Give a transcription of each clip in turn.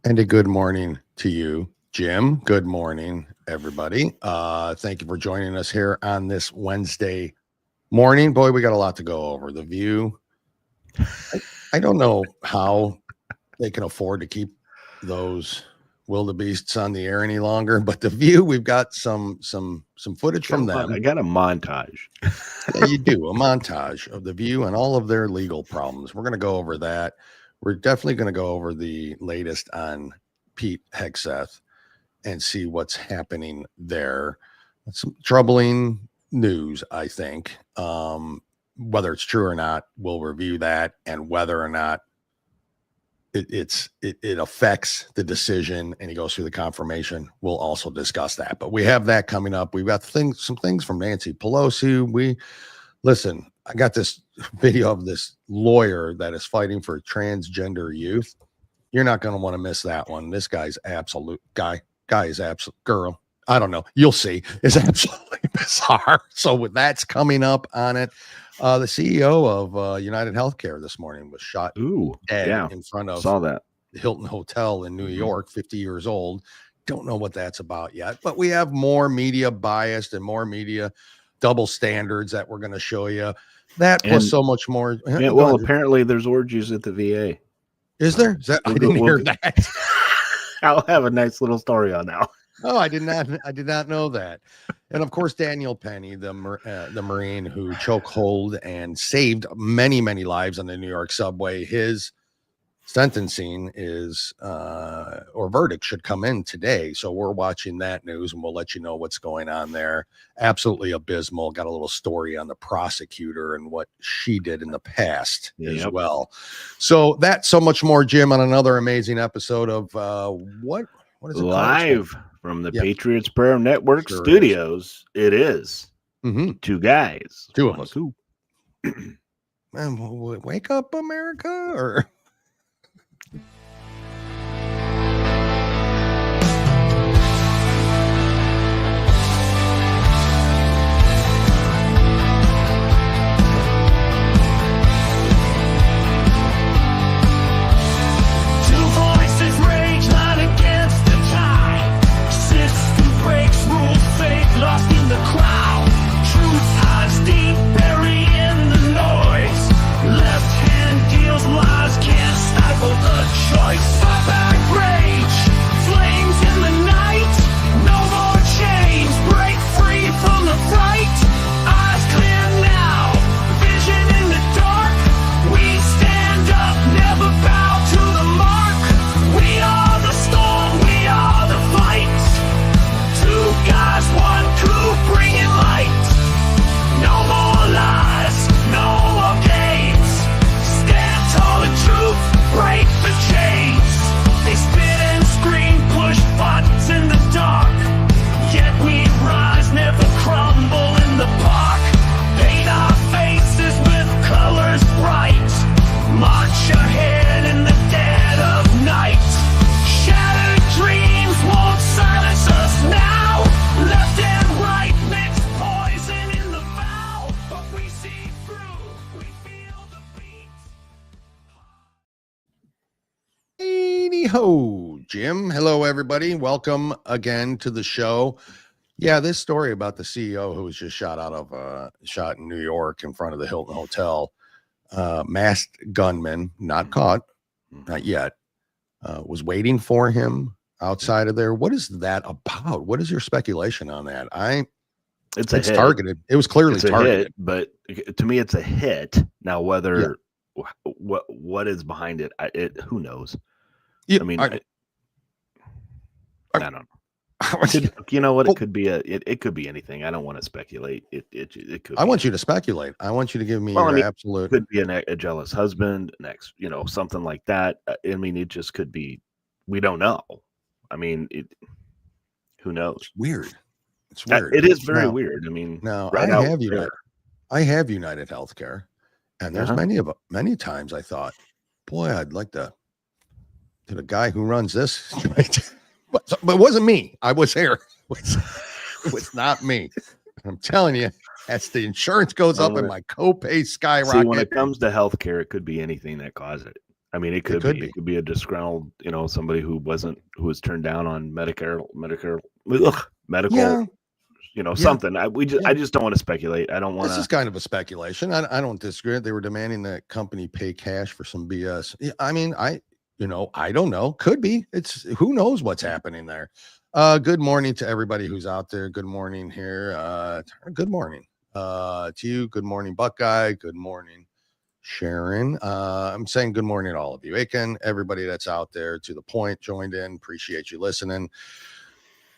And a good morning to you, Jim. Good morning, everybody. Thank you for joining us here on this Wednesday morning. Boy, we got a lot to go over. The View. I don't know how they can afford to keep those wildebeests on the air any longer, but The View, we've got some footage from them. I got a montage. Yeah, you do, a montage of The View and all of their legal problems. We're going to go over that. We're definitely going to go over the latest on Pete Hegseth and see what's happening there. Some troubling news, I think. Whether it's true or not, we'll review that, and whether or not it affects the decision and he goes through the confirmation, we'll also discuss that. But we have that coming up. We've got some things from Nancy Pelosi. Listen, I got this video of this lawyer that is fighting for transgender youth. You're not going to want to miss that one. This guy's absolute guy is absolute girl. I don't know. You'll see. It's absolutely bizarre. So that's coming up on it. The CEO of United Healthcare this morning was shot dead in front of the Hilton Hotel in New York, 50 years old. Don't know what that's about yet, but we have more media biased and more media double standards that we're going to show you. That plus so much more. Yeah, well, apparently there's orgies at the VA. Is there? I didn't hear that. I'll have a nice little story on that. Oh, I did not know that. And of course, Daniel Penny, the Marine who chokehold and saved many, many lives on the New York subway. His sentencing is or verdict should come in today. So we're watching that news and we'll let you know what's going on there. Absolutely abysmal. Got a little story on the prosecutor and what she did in the past as well. So that's so much more, Jim, on another amazing episode of what is it live called? From the Patriots Prayer Network studios. It is two guys, two of us. Man, wake up, America, or. Lost in the crowd, truth hides deep, buried in the noise. Left hand deals lies, can't stifle the choice. Fought back rage, flames in the night. No more chains, break free from the fright. Eyes clear now, vision in the dark. We stand up, never bow to the mark. We are the storm, we are the fight. Two guys, one coup, bringing light. No more lies, no more games. Stand tall and truth, break the chains. They spit and scream, push buttons in the dark. Yet we rise, never crumble in the park. Paint our faces with colors bright. March ahead in the dead of night. Shattered dreams won't silence us now. Left and right mix poison in the vow. But we see through, we feel the beat. Hey ho, Jim. Hello, everybody. Welcome again to the show. Yeah, this story about the CEO who was just shot in New York in front of the Hilton Hotel. Masked gunman, not caught, not yet, was waiting for him outside of there. What is that about? What is your speculation on that? It's targeted. It was clearly targeted, hit, but to me, it's a hit. Now, whether what is behind it, who knows? Yeah, I mean, I don't know. You know what? It could be it could be anything. I don't want to speculate. It could. I want you to speculate. I want you to give me absolute. It could be a jealous husband, something like that. I mean, it just could be. We don't know. I mean, who knows? It's weird. It's weird. It is very weird. I mean, I have United Healthcare, and there's many times I thought, boy, I'd like to the guy who runs this. But it wasn't me. I was here. It was not me. I'm telling you, as the insurance goes up and my copay skyrocket. See, when it comes to healthcare, it could be anything that causes it. I mean, it could be a disgruntled, somebody who was turned down on medical, Yeah. something. I just don't want to speculate. I don't want This to. is kind of a speculation. I don't disagree. They were demanding that company pay cash for some BS. Yeah, I mean, I don't know. Could be. It's who knows what's happening there. Good morning to everybody who's out there. Good morning here. Good morning to you. Good morning, Buckeye. Good morning, Sharon. I'm saying good morning to all of you. Aiken, everybody that's out there to the point, joined in. Appreciate you listening.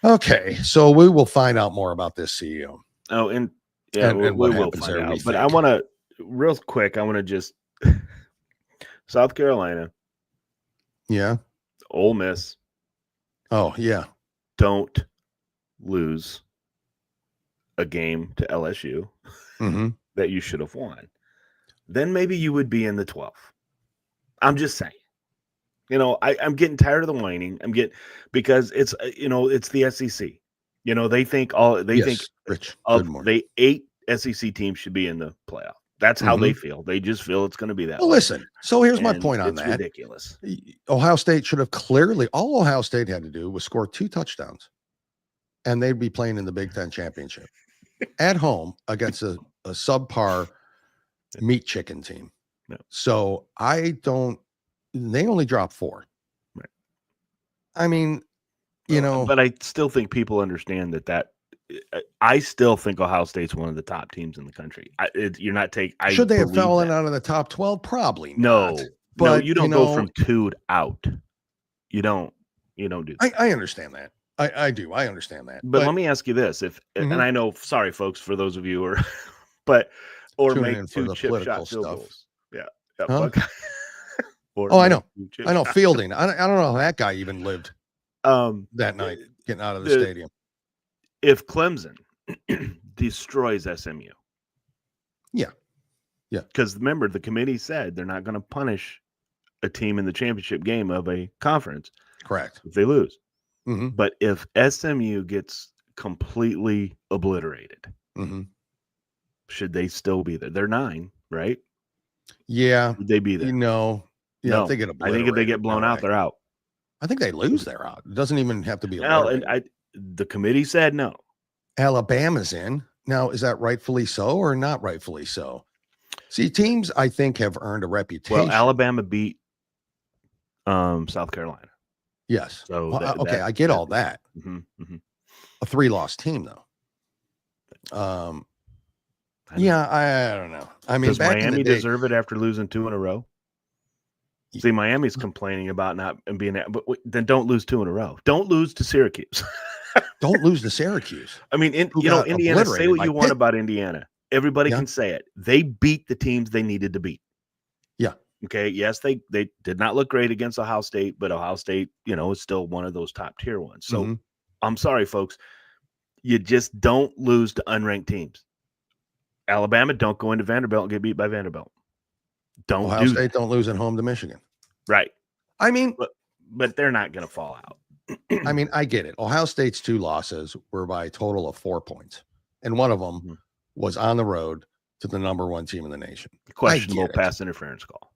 Okay, so we will find out more about this CEO. Oh, and and we what will happens find there, out. we But I think. want to, real quick, just South Carolina, Yeah. Ole Miss, Oh, yeah. don't lose a game to LSU Mm-hmm. that you should have won. Then maybe you would be in the 12th. I'm just saying. I'm getting tired of the whining. Because it's it's the SEC. They think Rich. Good morning. 8 SEC teams should be in the playoff. That's how they feel. They just feel it's going to be that Well, way. listen. So here's my point on it's that. ridiculous. Ohio State should have all Ohio State had to do was score 2 touchdowns, and they'd be playing in the Big Ten championship at home against a subpar meat chicken team. No. So they only dropped 4. Right. I mean, but I still think people understand that I still think Ohio State's one of the top teams in the country. You're not taking. Should they have fallen out of the top 12? Probably not. No, but you don't go from 2 out. You don't do that. I understand that. I do. I understand that. But let me ask you this: and I know, sorry, folks, for those of you who are, or make 2 chip shot field goals. Yeah. Huh? I know Fielding. I don't know how that guy even lived that night getting out of the stadium. If Clemson destroys SMU. Yeah. Because remember, the committee said they're not going to punish a team in the championship game of a conference. Correct. If they lose. Mm-hmm. But if SMU gets completely obliterated, should they still be there? They're 9, right? Yeah. Would they be there? No. If they get obliterated, I think if they get blown out, they're out. I think they lose, they're out. It doesn't even have to be the committee said no. Alabama's in. Now, is that rightfully so or not rightfully so? See, teams I think have earned a reputation. Well, Alabama beat South Carolina. Yes. So I get all that. A 3-loss team, though. I don't know. I mean, does Miami deserve it after losing 2 in a row? See, Miami's complaining about not being there, but then don't lose 2 in a row. Don't lose to Syracuse. Don't lose to Syracuse. I mean, Indiana, say what you want about Indiana. Everybody can say it. They beat the teams they needed to beat. Yeah. Okay. Yes, they did not look great against Ohio State, but Ohio State, is still one of those top tier ones. So I'm sorry, folks. You just don't lose to unranked teams. Alabama, don't go into Vanderbilt and get beat by Vanderbilt. Ohio State don't lose at home to Michigan. Right. I mean, but they're not going to fall out. I mean, I get it. Ohio State's 2 losses were by a total of 4 points. And one of them was on the road to the number 1 team in the nation. Questionable pass interference call.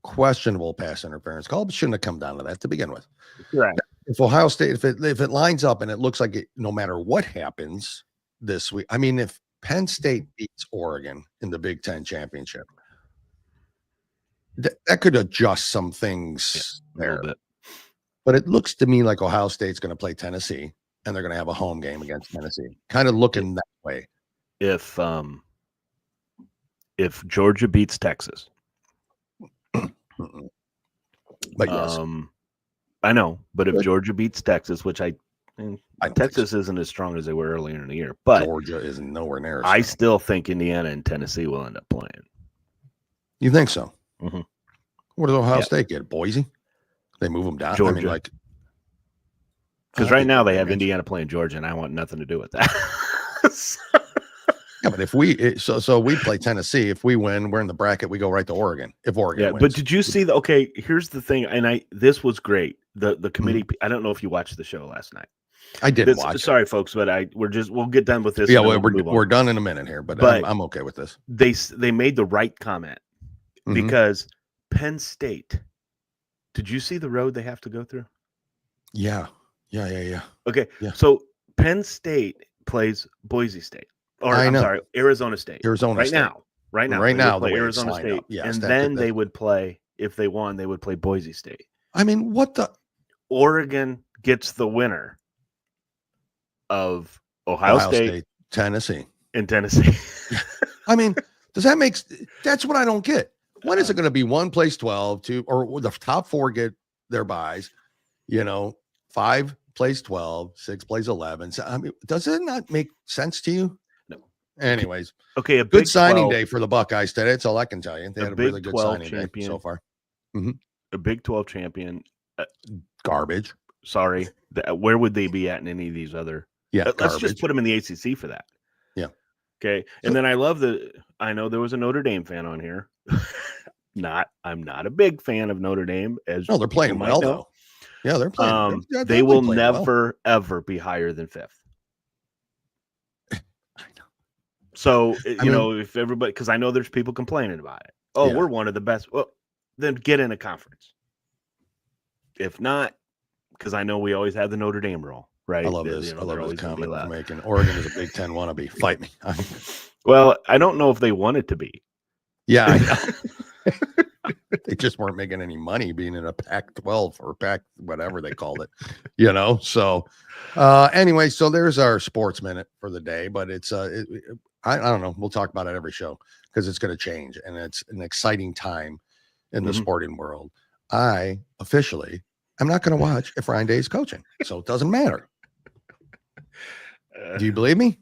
Questionable pass interference call, but shouldn't have come down to that to begin with. Right. If Ohio State, if it lines up and it looks like it, no matter what happens this week, I mean, if Penn State beats Oregon in the Big Ten championship, that could adjust some things there. A little bit. But it looks to me like Ohio State's going to play Tennessee, and they're going to have a home game against Tennessee. Kind of looking that way. If Georgia beats Texas, but yes, I know. But if Georgia beats Texas, which Texas isn't as strong as they were earlier in the year, but Georgia is nowhere near. I still think Indiana and Tennessee will end up playing. You think so? Mm-hmm. What does Ohio State get? Boise? They move them down. Georgia. I mean, because right now they have Indiana playing Georgia, and I want nothing to do with that. Yeah, but if we so we play Tennessee, if we win, we're in the bracket. We go right to Oregon. If Oregon wins. But did you see here's the thing, and this was great. The committee. I don't know if you watched the show last night. I didn't watch. Sorry, folks, but we'll get done with this. Yeah, we're done in a minute here, but I'm okay with this. They made the right comment because Penn State Did you see the road they have to go through? Yeah. Okay, Yeah. so Penn State plays Boise State, or I I'm know. sorry, Arizona State. Arizona right State. now, Right they now, would the play way it's Arizona lined State, up. Yes, and that then could- they would play. If they won, they would play Boise State. I mean, what the Oregon gets the winner of Ohio State Tennessee. and Tennessee. I mean, does that make? That's what I don't get. When is it going to be one plays 12, two, or the top 4 get their buys? 5 plays 12, 6 plays 11. So, I mean, does it not make sense to you? No. Anyways, Okay, a good Big signing 12 day for the Buckeyes today. That's all I can tell you. They A had a Big really good 12 signing day champion. so far. A Big 12 champion. Garbage. Sorry, where would they be at in any of these other? Yeah, let's garbage. just put them in the ACC for that. Yeah. Okay, and then I love I know there was a Notre Dame fan on here. I'm not a big fan of Notre Dame. As No, they're playing people might well know. though. Yeah, they're playing. They're They will definitely playing never ever be higher than 5th. I know. So if everybody, because I know there's people complaining about it. Oh, Yeah. we're one of the best. Well, then get in a conference. If not, because I know we always have the Notre Dame rule, right? I love this. I they're love always this gonna be comment allowed. we're making. Oregon is a Big Ten wannabe. Fight me. Well, I don't know if they want it to be. Yeah, I know. They just weren't making any money being in a Pac-12 or Pac whatever they called it, So anyway, so there's our sports minute for the day, but it's I don't know. We'll talk about it every show because it's going to change and it's an exciting time in the sporting world. I'm not going to watch if Ryan Day is coaching, so it doesn't matter. Do you believe me?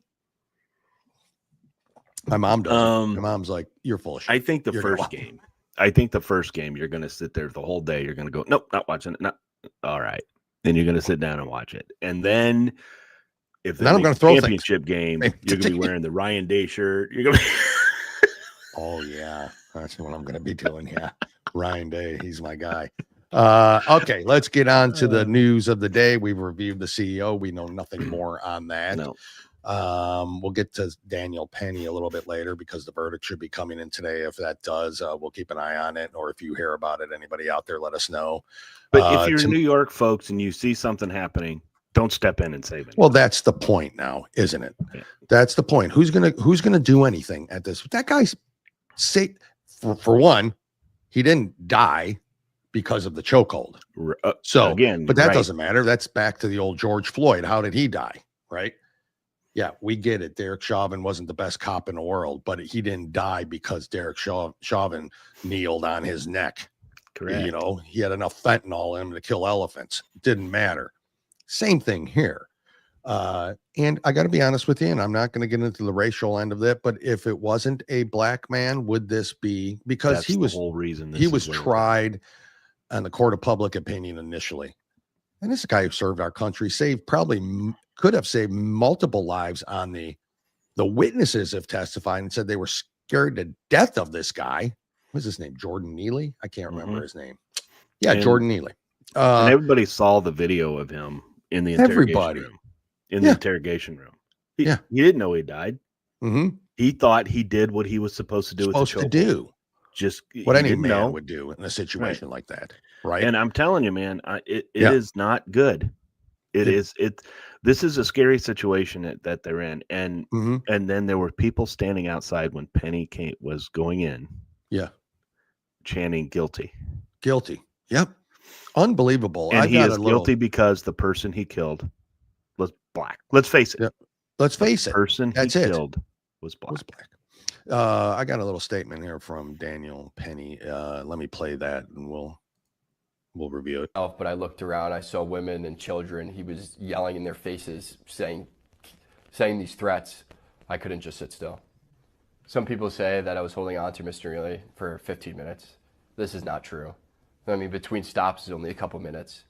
My mom doesn't. My mom's like, "You're full of shit." I think the first game, you're going to sit there the whole day. You're going to go, nope, not watching it. Not all right. Then you're going to sit down and watch it, and then if they I'm going to throw championship game, you're going to be wearing the Ryan Day shirt. You're going to. Oh yeah, that's what I'm going to be doing. Yeah, Ryan Day, he's my guy. Okay, let's get on to the news of the day. We've reviewed the CEO. We know nothing more on that. No. We'll get to Daniel Penny a little bit later because the verdict should be coming in today. If that does, we'll keep an eye on it. Or if you hear about it, anybody out there, let us know. But if you're in New York, folks, and you see something happening, don't step in and save it. Well, that's the point now, isn't it? Yeah. That's the point. Who's gonna do anything at this? That guy's for one, he didn't die because of the chokehold. So again, but that doesn't matter. That's back to the old George Floyd. How did he die? Right? Yeah, we get it. Derek Chauvin wasn't the best cop in the world, but he didn't die because Derek Chauvin kneeled on his neck. Correct. He had enough fentanyl in him to kill elephants. It didn't matter. Same thing here. And I got to be honest with you, and I'm not going to get into the racial end of it, but if it wasn't a black man, would this be because That's he was the whole reason he was tried on the court of public opinion initially, and this is a guy who served our country, could have saved multiple lives on the witnesses have testified and said they were scared to death of this guy. What's his name? Jordan Neely? I can't remember his name. Yeah, Jordan Neely. And everybody saw the video of him in the interrogation room. In the interrogation room. He didn't know he died. Mm-hmm. He thought he did what he was supposed to do. Just what any man would do in a situation like that. Right. And I'm telling you, man, it is not good. This is a scary situation that they're in. And then there were people standing outside when Penny was going in. Yeah. Chanting guilty. Yep. Unbelievable. And he is guilty because the person he killed was black. Let's face it. Yep. Let's face it. The person he killed was black. I got a little statement here from Daniel Penny. Let me play that and we'll review it. But I looked around, I saw women and children. He was yelling in their faces, saying these threats. I couldn't just sit still. Some people say that I was holding on to Mr. Neely for 15 minutes. This is not true. I mean, between stops is only a couple minutes.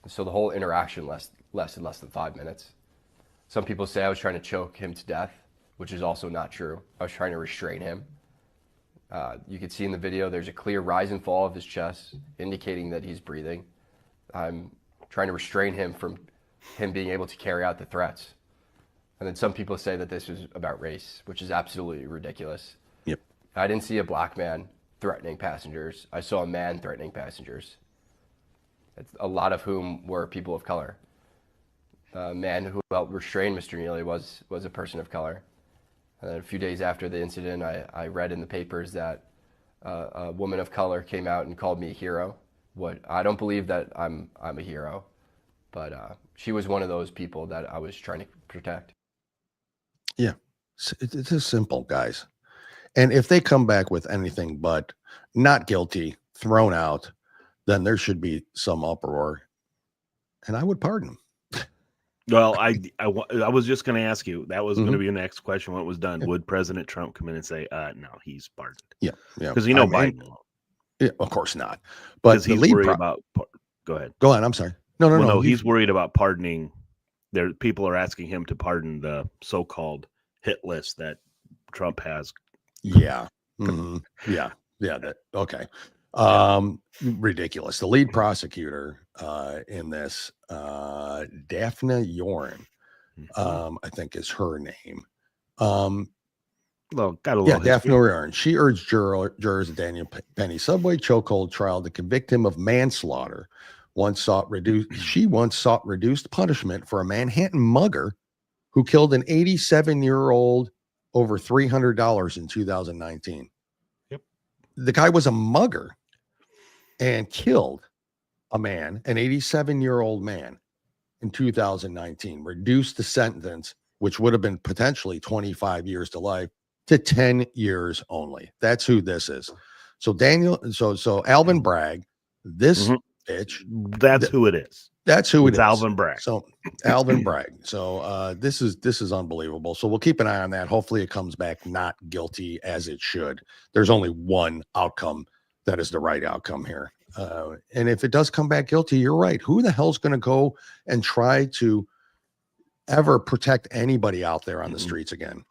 So the whole interaction lasted less than 5 minutes. Some people say I was trying to choke him to death, which is also not true. I was trying to restrain him. You can see in the video, there's a clear rise and fall of his chest, indicating that he's breathing. I'm trying to restrain him from him being able to carry out the threats. And then some people say that this was about race, which is absolutely ridiculous. I didn't see a black man threatening passengers. I saw a man threatening passengers. a lot of whom were people of color. The man who helped restrain Mr. Neely was a person of color. And a few days after the incident, I read in the papers that a woman of color came out and called me a hero. I don't believe that I'm a hero, but she was one of those people that I was trying to protect. Yeah, it's just simple, guys. And if they come back with anything but not guilty, thrown out, then there should be some uproar, and I would pardon them. Well, I was just going to ask you. That was going to be your next question when it was done. Yeah. Would President Trump come in and say, "No, he's pardoned"? Yeah, because Biden won't. Yeah, of course not. But he's worried about. Go ahead. Go on. I'm sorry. No. He's worried about pardoning. People are asking him to pardon the so-called hit list that Trump has. Yeah. Yeah. Okay. Ridiculous. The lead prosecutor in this, Daphne Yoren, I think is her name. Well, got a little Daphne Yoren. She urged jurors at Daniel Penny subway chokehold trial to convict him of manslaughter. She once sought reduced punishment for a Manhattan mugger who killed an 87-year-old over $300 in 2019. Yep. The guy was a mugger and killed an 87-year-old man in 2019, reduced the sentence, which would have been potentially 25 years to life, to 10 years only. That's who this is. So Alvin Bragg, this bitch. That's who it is. That's who it is. Alvin Bragg. So Alvin Bragg. So this is unbelievable. So we'll keep an eye on that. Hopefully it comes back not guilty as it should. There's only one outcome that is the right outcome here. And if it does come back guilty, you're right. Who the hell's going to go and try to ever protect anybody out there on the streets again?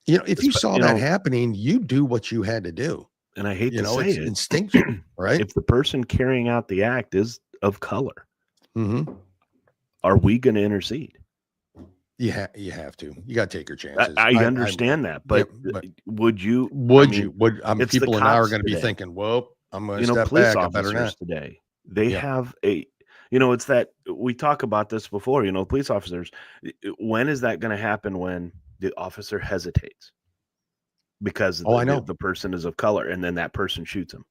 If you saw that happening, you do what you had to do. And I hate to say it's instinctual, right? If the person carrying out the act is of color, are we going to intercede? You have to. You got to take your chances. I understand that, but would you? People now are going to be thinking, "Whoa, I'm going to step police back." Officers I better not. Today, they have a. It's that we talk about this before. Police officers. When is that going to happen? When the officer hesitates because the person is of color, and then that person shoots him.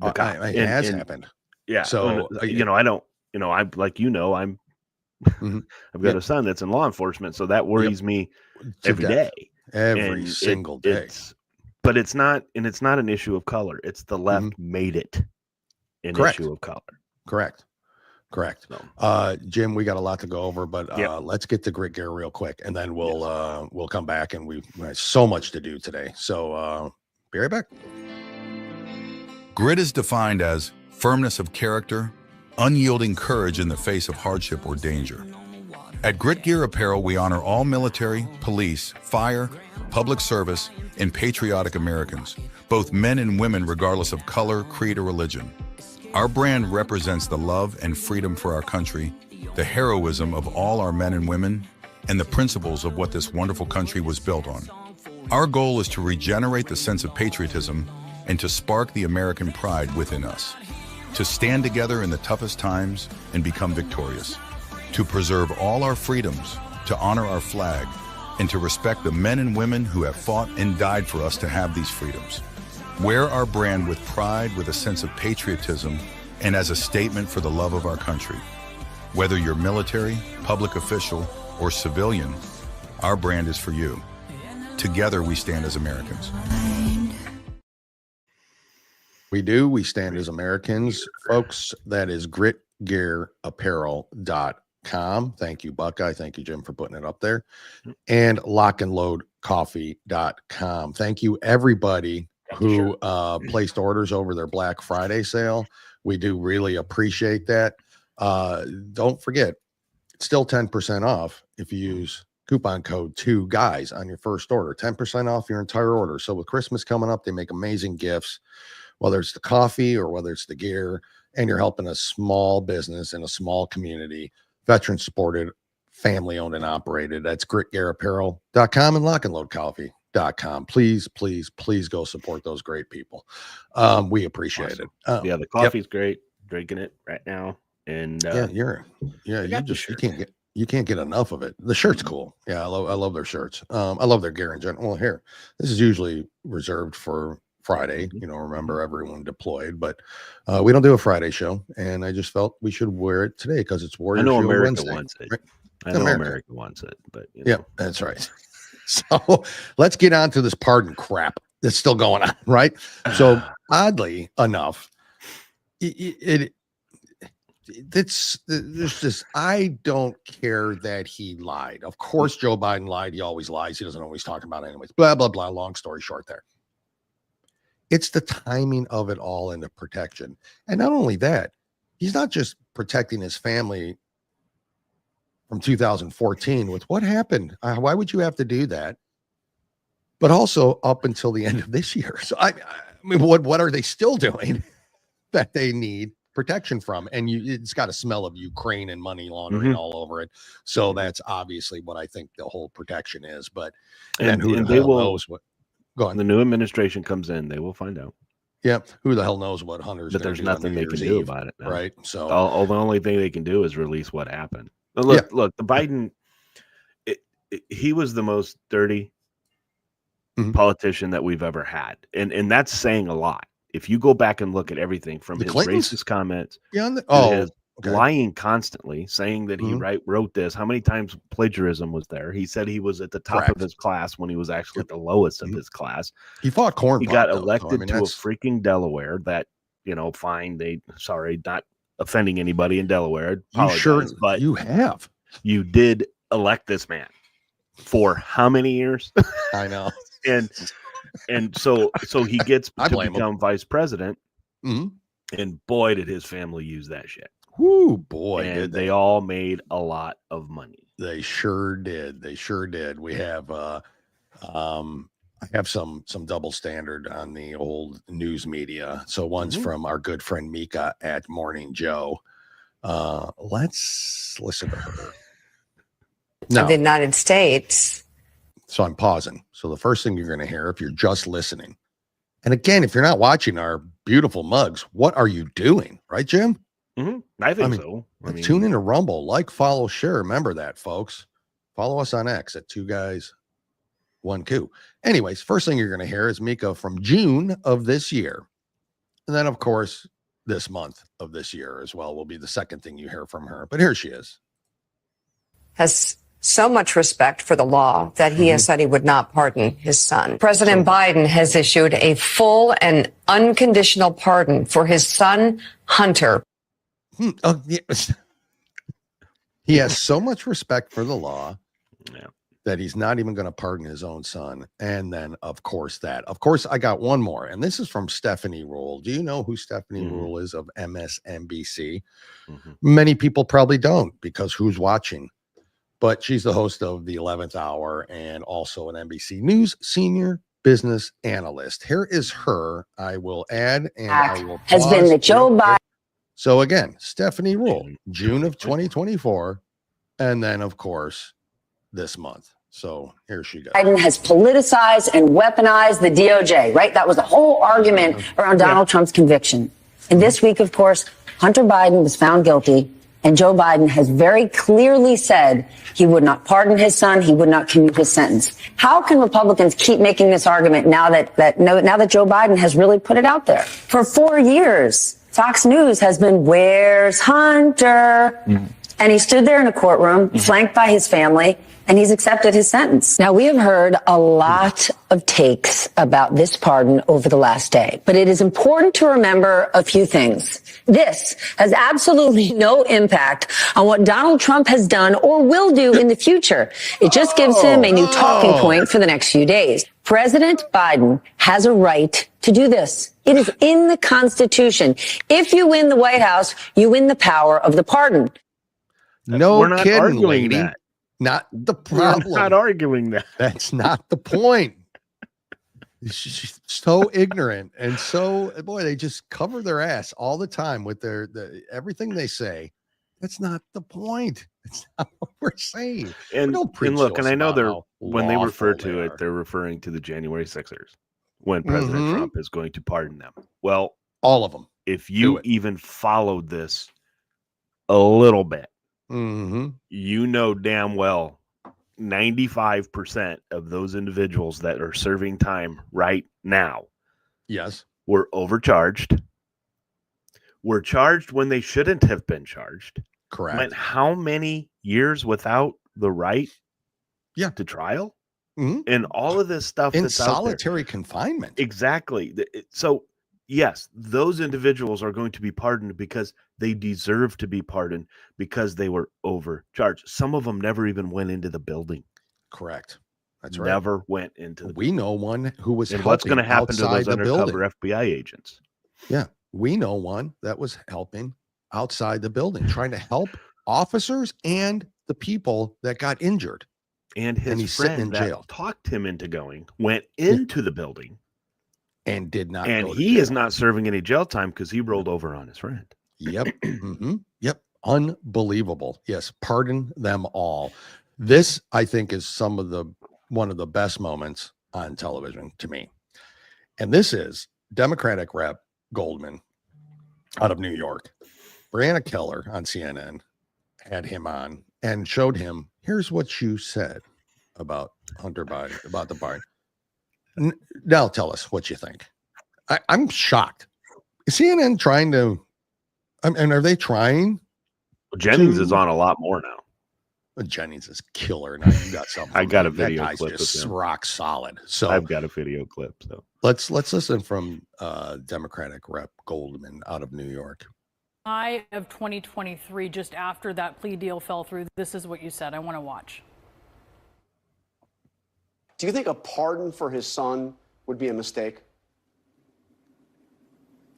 It has happened. Yeah. So I don't. I'm like I'm. I've got a son that's in law enforcement, so that worries me every day. Every single day. But it's not an issue of color. It's the left made it an issue of color. Correct. So. Jim, we got a lot to go over, but let's get to Grit Gear real quick, and then we'll come back, and we have so much to do today. So be right back. Grit is defined as firmness of character, unyielding courage in the face of hardship or danger. At Grit Gear Apparel, we honor all military, police, fire, public service, and patriotic Americans, both men and women regardless of color, creed, or religion. Our brand represents the love and freedom for our country, the heroism of all our men and women, and the principles of what this wonderful country was built on. Our goal is to regenerate the sense of patriotism and to spark the American pride within us, to stand together in the toughest times and become victorious, to preserve all our freedoms, to honor our flag, and to respect the men and women who have fought and died for us to have these freedoms. Wear our brand with pride, with a sense of patriotism, and as a statement for the love of our country. Whether you're military, public official, or civilian, our brand is for you. Together we stand as Americans. We do. We stand as Americans, folks. That is gritgearapparel.com. Thank you, Buckeye. Thank you, Jim, for putting it up there. And lockandloadcoffee.com. Thank you, everybody who placed orders over their Black Friday sale. We do really appreciate that. Don't forget, it's still 10% off if you use coupon code 2GUYS on your first order. 10% off your entire order. So with Christmas coming up, they make amazing gifts, whether it's the coffee or whether it's the gear, and you're helping a small business in a small community, veteran supported, family owned and operated. That's gritgearapparel.com and lockandloadcoffee.com. Please go support those great people. We appreciate it. The coffee's great. Drinking it right now. And you can't get enough of it. The shirt's cool. Yeah, I love their shirts. I love their gear in general. Well, here, this is usually reserved for Friday. Remember everyone deployed, but we don't do a Friday show, and I just felt we should wear it today because it's Warrior I know Shield America Wednesday. wants it. Right? I know America wants it, but yeah, that's right. So let's get on to this pardon crap that's still going on, right? So oddly enough, there's this, I don't care that he lied. Of course, Joe Biden lied. He always lies. He doesn't always talk about it anyways. Blah, blah, blah. Long story short there. It's the timing of it all and the protection. And not only that, he's not just protecting his family from 2014 with what happened. Why would you have to do that? But also up until the end of this year. So I mean, what are they still doing that they need protection from? And it's got a smell of Ukraine and money laundering all over it. So that's obviously what I think the whole protection is. But and who the hell knows what? Go on. The new administration comes in, they will find out. Yeah, who the hell knows what Hunter's? But there's nothing they can do about it now. Right? So the only thing they can do is release what happened. But look, the Biden, he was the most dirty politician that we've ever had, and that's saying a lot. If you go back and look at everything from his racist comments, his lying constantly, saying that he wrote this. How many times plagiarism was there? He said he was at the top of his class when he was actually at the lowest of his class. He fought corn. He got elected to a freaking Delaware. That fine. Not offending anybody in Delaware. But you did elect this man for how many years? I know. And so he gets to become vice president, and boy, did his family use that shit. Whoo, boy! And they all made a lot of money. They sure did. We have I have some double standard on the old news media. So one's from our good friend Mika at Morning Joe. Let's listen to her. Of the United States. So I'm pausing. So the first thing you're going to hear, if you're just listening, and again, if you're not watching our beautiful mugs, what are you doing? Right, Jim? I think so. Tune into Rumble, follow, share. Remember that, folks. Follow us on X at 2guys1Q. Anyways, first thing you're going to hear is Mika from June of this year. And then, of course, this month of this year as well will be the second thing you hear from her. But here she is. Has so much respect for the law that he has said he would not pardon his son. President Biden has issued a full and unconditional pardon for his son, Hunter. Oh, yeah. He has so much respect for the law that he's not even going to pardon his own son. And then, of course, I got one more. And this is from Stephanie Rule. Do you know who Stephanie Rule is of MSNBC? Many people probably don't, because who's watching? But she's the host of the 11th Hour and also an NBC News senior business analyst. Here is her. I will add and I will has been the Joe Biden. So again, Stephanie Rule, June of 2024, and then of course this month. So here she goes. Biden has politicized and weaponized the DOJ, right? That was the whole argument around Donald Trump's conviction. And this week, of course, Hunter Biden was found guilty, and Joe Biden has very clearly said he would not pardon his son, he would not commute his sentence. How can Republicans keep making this argument now that Joe Biden has really put it out there? For 4 years, Fox News has been, where's Hunter? And he stood there in a courtroom, flanked by his family, and he's accepted his sentence. Now, we have heard a lot of takes about this pardon over the last day, but it is important to remember a few things. This has absolutely no impact on what Donald Trump has done or will do in the future. It just gives him a new talking point for the next few days. President Biden has a right to do this. It is in the Constitution. If you win the White House, you win the power of the pardon. No, we're not kidding, arguing lady. that. Not the problem. We're not arguing that. That's not the point. She's so ignorant, and so boy, they just cover their ass all the time with everything they say. That's not the point. It's not what we're saying. And look, and I know when they refer to it, they're referring to the January 6ers when President Trump is going to pardon them. Well, all of them. If you even followed this a little bit, Mm-hmm. you know damn well 95% of those individuals that are serving time right now Yes. were overcharged, were charged when they shouldn't have been charged, Correct. went how many years without the right to trial? Mm-hmm. And all of this stuff In that's out there. solitary confinement. Exactly. So, yes, those individuals are going to be pardoned because they deserve to be pardoned because they were overcharged. Some of them never even went into the building. Correct. That's right. Never went into the We know one who was and helping what's going to happen to outside those the building. undercover FBI agents? Yeah. We know one that was helping outside the building, trying to help officers and the people that got injured. And his he's sitting friend in that jail. talked him into going went into the building and did not and go to he jail. is not serving any jail time because he rolled over on his friend. Yep. Mm-hmm. Yep. Unbelievable. Yes. Pardon them all. This, I think, is one of the best moments on television to me. And this is Democratic Rep Goldman out of New York. Brianna Keller on CNN had him on and showed him, here's what you said about Hunter Biden, about the Biden. Now tell us what you think. I'm shocked. Is CNN trying to, and are they trying? Jennings is on a lot more now. Jennings is killer. Now you got something. I got a that video guy's clip just of him. rock solid. So I've got a video clip. So let's listen from Democratic Rep Goldman out of New York. July of 2023, just after that plea deal fell through, this is what you said. I want to watch. Do you think a pardon for his son would be a mistake?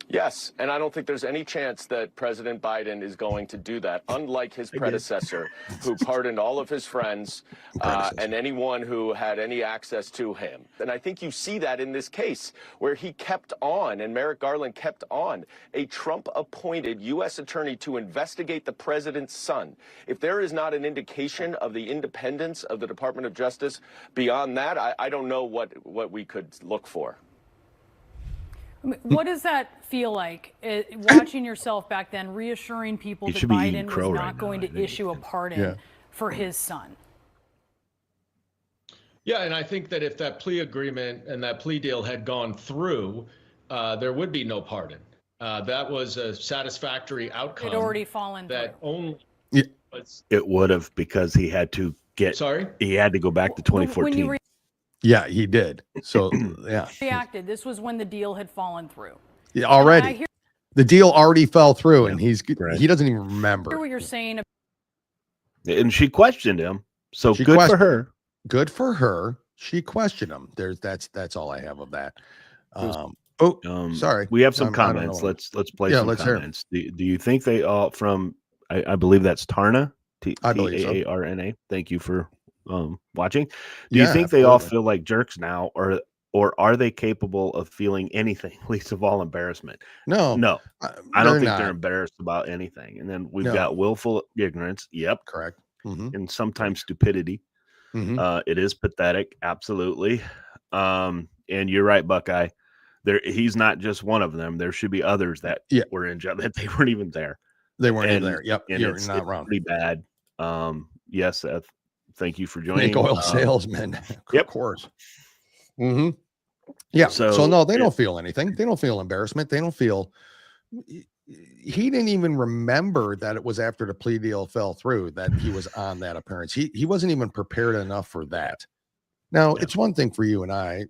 Yes, and I don't think there's any chance that President Biden is going to do that, unlike his predecessor, who pardoned all of his friends and anyone who had any access to him. And I think you see that in this case, where he kept on, and Merrick Garland kept on, a Trump-appointed U.S. attorney to investigate the president's son. If there is not an indication of the independence of the Department of Justice beyond that, I don't know what we could look for. What does that feel like, watching yourself back then, reassuring people that Biden was not going to issue a pardon for his son? Yeah, and I think that if that plea agreement and that plea deal had gone through, there would be no pardon. That was a satisfactory outcome. It had already fallen that through. Only it would have, because he had to he had to go back to 2014. Yeah, he did. So, yeah. Reacted. This was when the deal had fallen through. Yeah, already. The deal already fell through, and he doesn't even remember. I hear what you're saying. And she questioned him. So good for her. Good for her. She questioned him. That's all I have of that. Sorry. We have some comments. Let's play some comments. Do you think they all from I believe that's Tarna? I believe so. Tarna. Thank you for watching. Do you think they all feel like jerks now, or are they capable of feeling anything, least of all embarrassment? No, I don't think they're embarrassed about anything. And then we've got willful ignorance. Yep, correct. And sometimes stupidity. It is pathetic, absolutely. And you're right, Buckeye. He's not just one of them. There should be others that were in jail that they weren't even there. They weren't even there. Yep, and you're not wrong. Pretty bad. Yes, Seth. Thank you for joining. Snake oil salesman. Of course. Yeah. So no, they don't feel anything. They don't feel embarrassment. They don't feel. He didn't even remember that it was after the plea deal fell through that he was on that appearance. He wasn't even prepared enough for that. Now, it's one thing for you and I,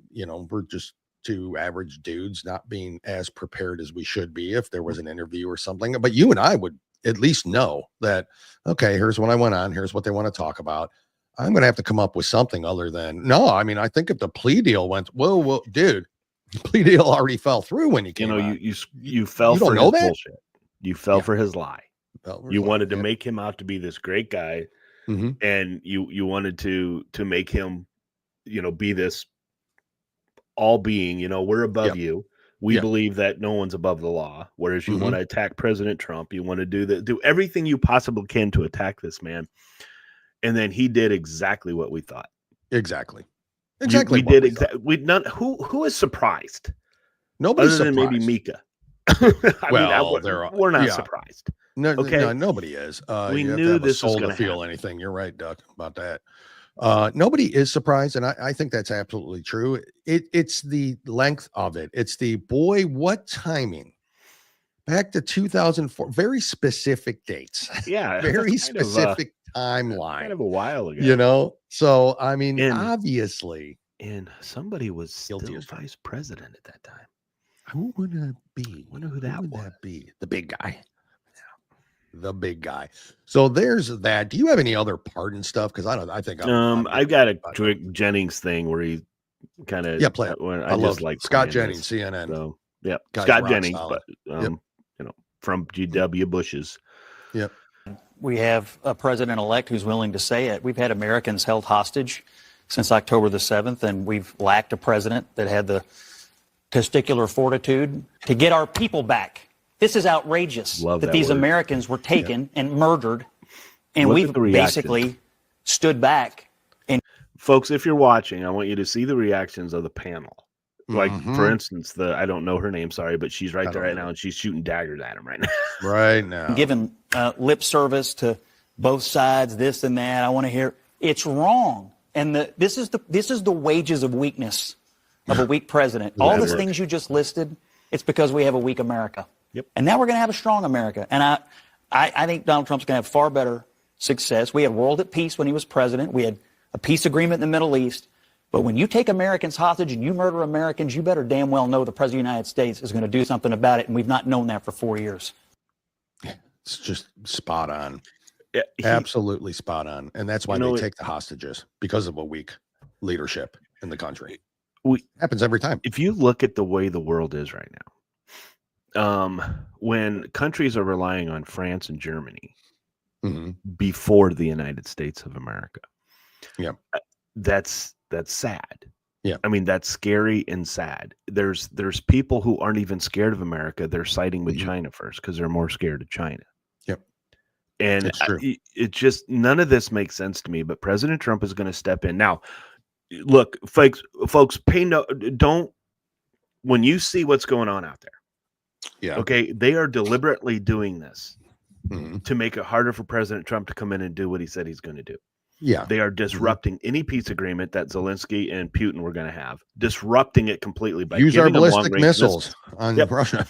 we're just two average dudes not being as prepared as we should be if there was an interview or something. But you and I would at least know that, okay, here's what I went on. Here's what they want to talk about. I'm going to have to come up with something other than, I think if the plea deal went, whoa, dude, the plea deal already fell through when he came out. You fell for his bullshit. You fell for his lie. You wanted to make him out to be this great guy. And you wanted to make him, be this all being, we're above you. We believe that no one's above the law. Whereas you want to attack President Trump. You want to do everything you possibly can to attack this man. And then he did exactly what we thought. Exactly. We did exactly. Who is surprised? Nobody's other than surprised. Maybe Mika. we're not surprised. No, okay, no, nobody is. We you have knew to have this a soul was going to feel anything. You're right, Duck, about that. Nobody is surprised, and I think that's absolutely true. It's the length of it. It's the boy, what timing? Back to 2004, very specific dates. Yeah, very specific timeline. Kind of a while ago, you know. So I mean, obviously, and somebody was still vice president at that time. Who would that be? I wonder who that would that be? The big guy. The big guy. So there's that. Do you have any other pardon stuff? Because I think I've got a Jennings thing where he kind of play it. I love like Scott Jennings, CNN. So Scott Jennings, solid. But you know, from G.W. Bush's. Yep. We have a president-elect who's willing to say it. We've had Americans held hostage since October the 7th, and we've lacked a president that had the testicular fortitude to get our people back. This is outrageous that these Americans were taken and murdered, and we've basically stood back. And folks, if you're watching, I want you to see the reactions of the panel. Like, for instance, I don't know her name, sorry, but she's right there right now, and she's shooting daggers at him right now. Right now. Giving lip service to both sides, this and that. I want to hear it's wrong. And this is the wages of weakness of a weak president. All the things you just listed, it's because we have a weak America. Yep. And now we're going to have a strong America. And I think Donald Trump's going to have far better success. We had world at peace when he was president. We had a peace agreement in the Middle East. But when you take Americans hostage and you murder Americans, you better damn well know the President of the United States is going to do something about it. And we've not known that for 4 years. It's just spot on. Yeah, absolutely spot on. And that's why they take the hostages, because of a weak leadership in the country. Happens every time. If you look at the way the world is right now, when countries are relying on France and Germany before the United States of America, that's sad. Yeah, I mean, that's scary and sad. There's people who aren't even scared of America. They're siding with China first because they're more scared of China. Yep. And it just, none of this makes sense to me, but President Trump is going to step in. Now, look, folks, don't, when you see what's going on out there, okay, they are deliberately doing this to make it harder for President Trump to come in and do what he said he's going to do. Yeah. They are disrupting any peace agreement that Zelensky and Putin were going to have, disrupting it completely by use our ballistic missiles on Russia.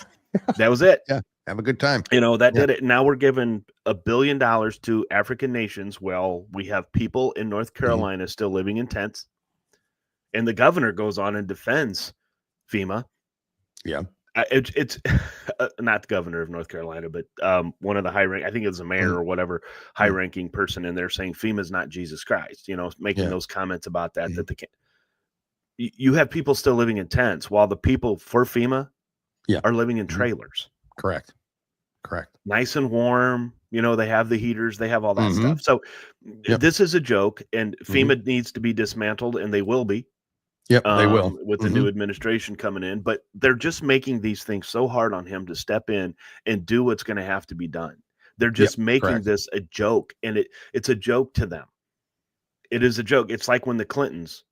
That was it. Yeah. Have a good time. You know, that did it. Now we're giving $1 billion to African nations. Well, we have people in North Carolina still living in tents. And the governor goes on and defends FEMA. Yeah. It's not the governor of North Carolina, but one of the I think it's the mayor or whatever high-ranking person in there saying FEMA's not Jesus Christ, you know, making those comments about that, that they can't. You have people still living in tents while the people for FEMA are living in trailers. Correct. Nice and warm. You know, they have the heaters, they have all that stuff. So this is a joke, and FEMA needs to be dismantled, and they will be. Yep, they will with the new administration coming in, but they're just making these things so hard on him to step in and do what's going to have to be done. They're just making this a joke, and it's a joke to them. It is a joke. It's like when the Clintons,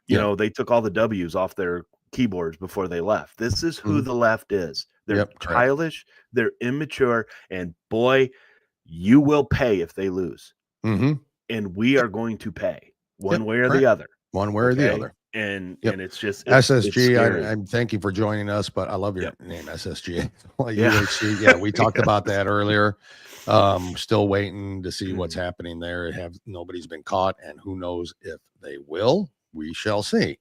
you know, they took all the W's off their keyboards before they left. This is who the left is. They're childish, they're immature, and boy, you will pay if they lose. And we are going to pay one way or the other. One way or the other. And it's just SSG. I'm thank you for joining us, but I love your name, SSG. UHC. We talked about that earlier. Still waiting to see what's happening there. Nobody's been caught, and who knows if they will. We shall see.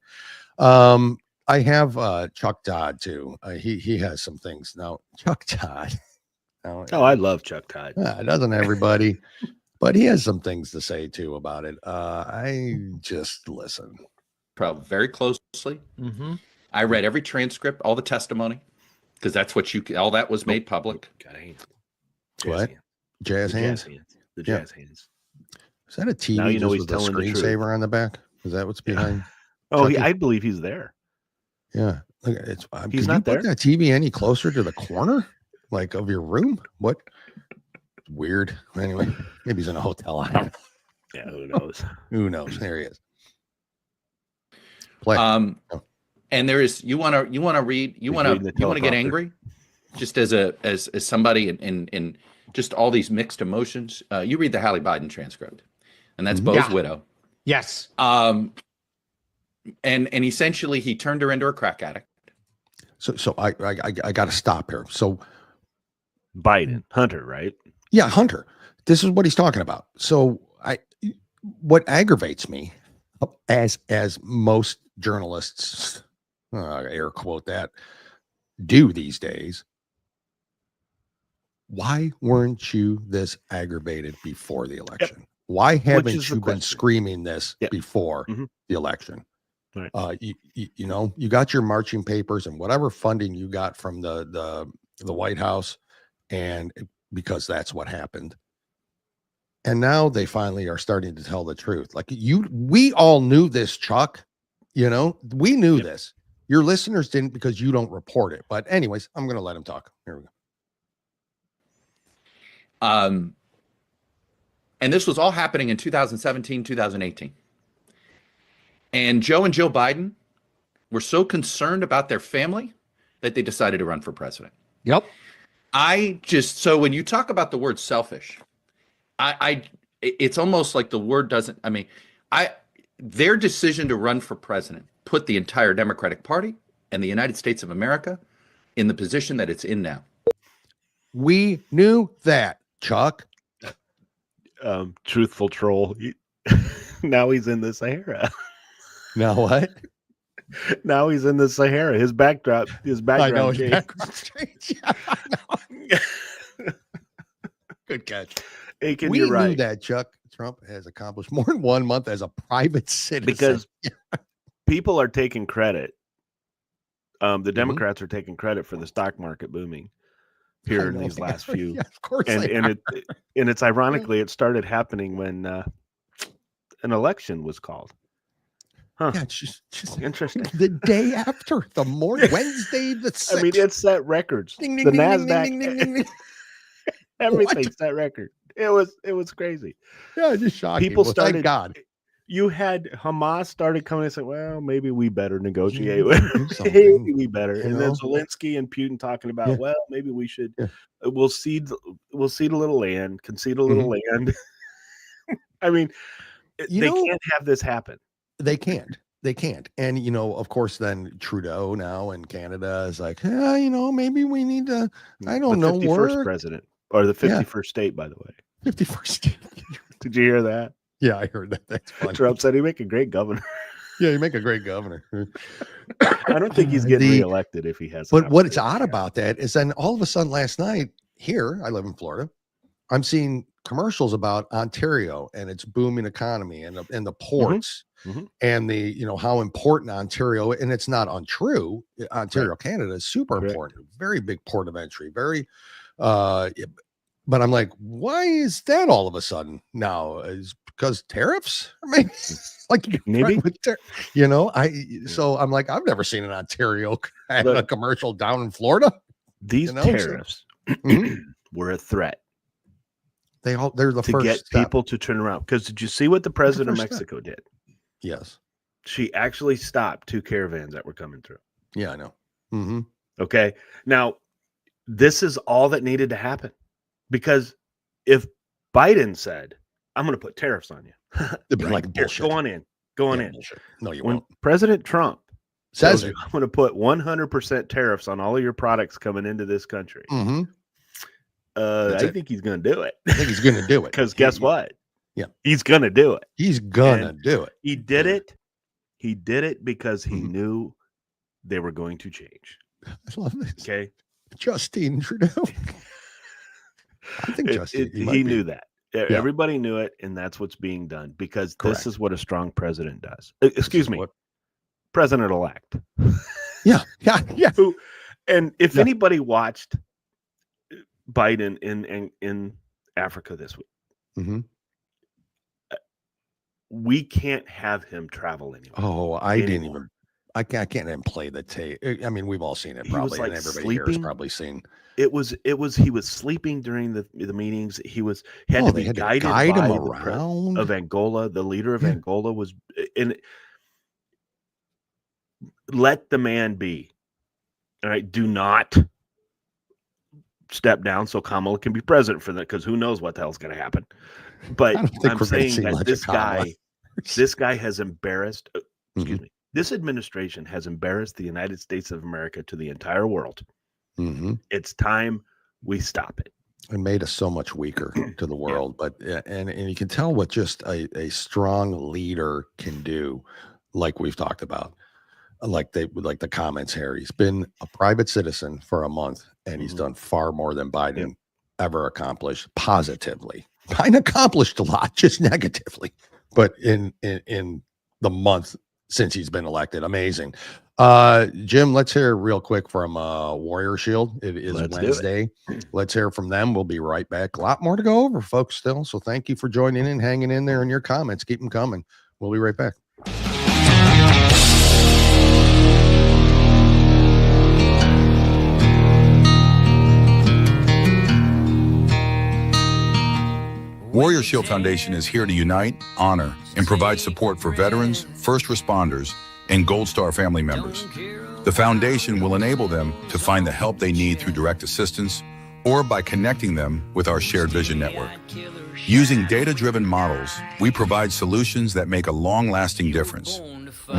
I have Chuck Todd too. He has some things now. Chuck Todd. I love Chuck Todd. Doesn't everybody? But he has some things to say too about it. I just listen. Very closely. I read every transcript, all the testimony, because that's what all that was made public. What? Jazz hands? The jazz hands. Is that a TV now you know he's with a telling the screensaver on the back? Is that what's behind? I believe he's there. Yeah. Look, he's not there. Put that TV any closer to the corner, like of your room? What? Weird. Anyway, maybe he's in a hotel. Yeah, who knows? Who knows? There he is. Play. And there is you want to get angry? just as somebody in just all these mixed emotions. You read the Hallie Biden transcript, and that's Bo's widow. Yes. And essentially he turned her into a crack addict. So I got to stop here. So Biden, Hunter, right? Yeah, Hunter. This is what he's talking about. So what aggravates me, as most journalists, air quote that, do these days. Why weren't you this aggravated before the election? Yep. Why haven't you been screaming this before the election? Right. You know, you got your marching papers and whatever funding you got from the White House, and because that's what happened. And now they finally are starting to tell the truth. Like we all knew this, Chuck. You know, we knew this. Your listeners didn't because you don't report it. But anyways, I'm going to let him talk. Here we go. And this was all happening in 2017, 2018. And Joe Biden were so concerned about their family that they decided to run for president. Yep. So when you talk about the word selfish, it's almost like the word doesn't, their decision to run for president put the entire Democratic Party and the United States of America in the position that it's in now. We knew that, Chuck. Truthful troll. Now he's in the Sahara. Now what? Now he's in the Sahara. His background changed. Yeah, I know. Good catch. Aiken, we you're right. knew that Chuck Trump has accomplished more in 1 month as a private citizen. Because people are taking credit. The Democrats are taking credit for the stock market booming here in these last few. Yeah, of course, and it's ironically it started happening when an election was called. Huh. Yeah, it's just interesting. The day after, the morning, Wednesday the 6th. I mean, it set records. Ding, The ding, ding, NASDAQ, ding, ding, ding, ding. everything set record. It was crazy. Yeah, just shocking. People well, started. Thank God. You had Hamas started coming and saying, "Well, maybe we better negotiate. Maybe we better." And then Zelensky and Putin talking about, "Well, maybe we should. We'll cede a little land, concede a little land." I mean, they can't have this happen. They can't. And, you know, of course, then Trudeau now in Canada is like, maybe we need to, I don't know. 51st president or the 51st state, by the way. 51st state. Did you hear that? Yeah, I heard that. That's funny. Trump said he'd make a great governor. Yeah, you make a great governor. I don't think he's getting reelected if he has. But what is odd about that is then all of a sudden last night here, I live in Florida, I'm seeing commercials about Ontario and its booming economy and the ports and the, how important Ontario, and it's not untrue. Ontario, Canada is super important, very big port of entry, very, but I'm like, why is that all of a sudden now? Is because tariffs? I mean, like maybe, so I'm like, I've never seen an Ontario have a commercial down in Florida. These tariffs were a threat. They're the to first get step. People to turn around. Because did you see what the president of Mexico did? Yes. She actually stopped 2 caravans that were coming through. Yeah, I know. Okay. Now, this is all that needed to happen. Because if Biden said, I'm going to put tariffs on you. They'd be like, bullshit. Go on in. Bullshit. No, you when won't. President Trump says I'm going to put 100% tariffs on all of your products coming into this country. I think he's going to do it. I think he's going to do it. Because guess what? Yeah. He's going to do it. He's going to do it. He did it. He did it because he knew they were going to change. I love this. Okay. Justin Trudeau. I think Justin. He knew that. Yeah. Everybody knew it. And that's what's being done because this is what a strong president does. Excuse me. President-elect. Yeah. And if anybody watched Biden in Africa this week, we can't have him travel anymore. Oh, I can't even play the tape. I mean, we've all seen it probably, and everybody here has probably seen. He was sleeping during the meetings. He had to be guided by him the around of Angola. The leader of Angola was let the man be. All right. Do not step down so Kamala can be president for that, because who knows what the hell's going to happen. But I'm saying that this guy has embarrassed, excuse me, this administration has embarrassed the United States of America to the entire world. It's time we stop it. It made us so much weaker to the world, but and you can tell what just a strong leader can do, like we've talked about, like the comments here. He's been a private citizen for a month, and he's done far more than Biden ever accomplished positively. Biden accomplished a lot, just negatively, but in the month since he's been elected, amazing. Jim, let's hear real quick from Warrior Shield. It is Wednesday. Let's hear from them. We'll be right back. A lot more to go over, folks, still. So thank you for joining in, hanging in there, and your comments. Keep them coming. We'll be right back. Warrior Shield Foundation is here to unite, honor, and provide support for veterans, first responders, and Gold Star family members. The foundation will enable them to find the help they need through direct assistance or by connecting them with our Shared Vision Network. Using data-driven models, we provide solutions that make a long-lasting difference.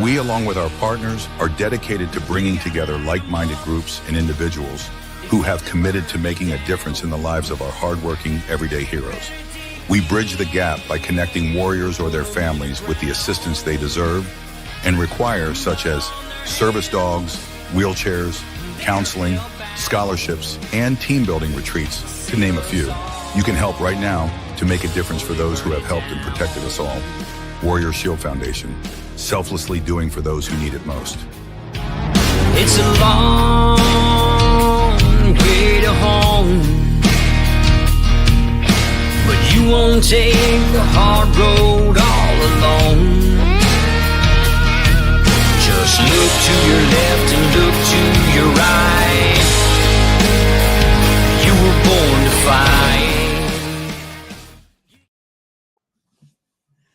We, along with our partners, are dedicated to bringing together like-minded groups and individuals who have committed to making a difference in the lives of our hardworking, everyday heroes. We bridge the gap by connecting warriors or their families with the assistance they deserve and require, such as service dogs, wheelchairs, counseling, scholarships, and team building retreats, to name a few. You can help right now to make a difference for those who have helped and protected us all. Warrior Shield Foundation, selflessly doing for those who need it most. It's a long way to home, but you won't take the hard road all alone. Just look to your left and look to your right. You were born to fight.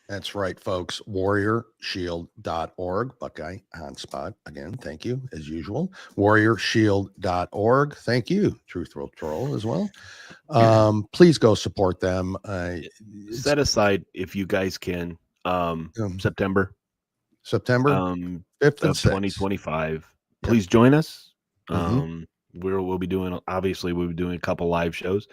That's right, folks. WarriorShield.org. Buckeye Hotspot. Again, thank you, as usual. WarriorShield.org. Thank you, Truth Will Troll, as well. Please go support them. Set aside, if you guys can, September 5th and 6th. 2025. Please join us. We'll be doing, obviously, we'll be doing a couple live shows.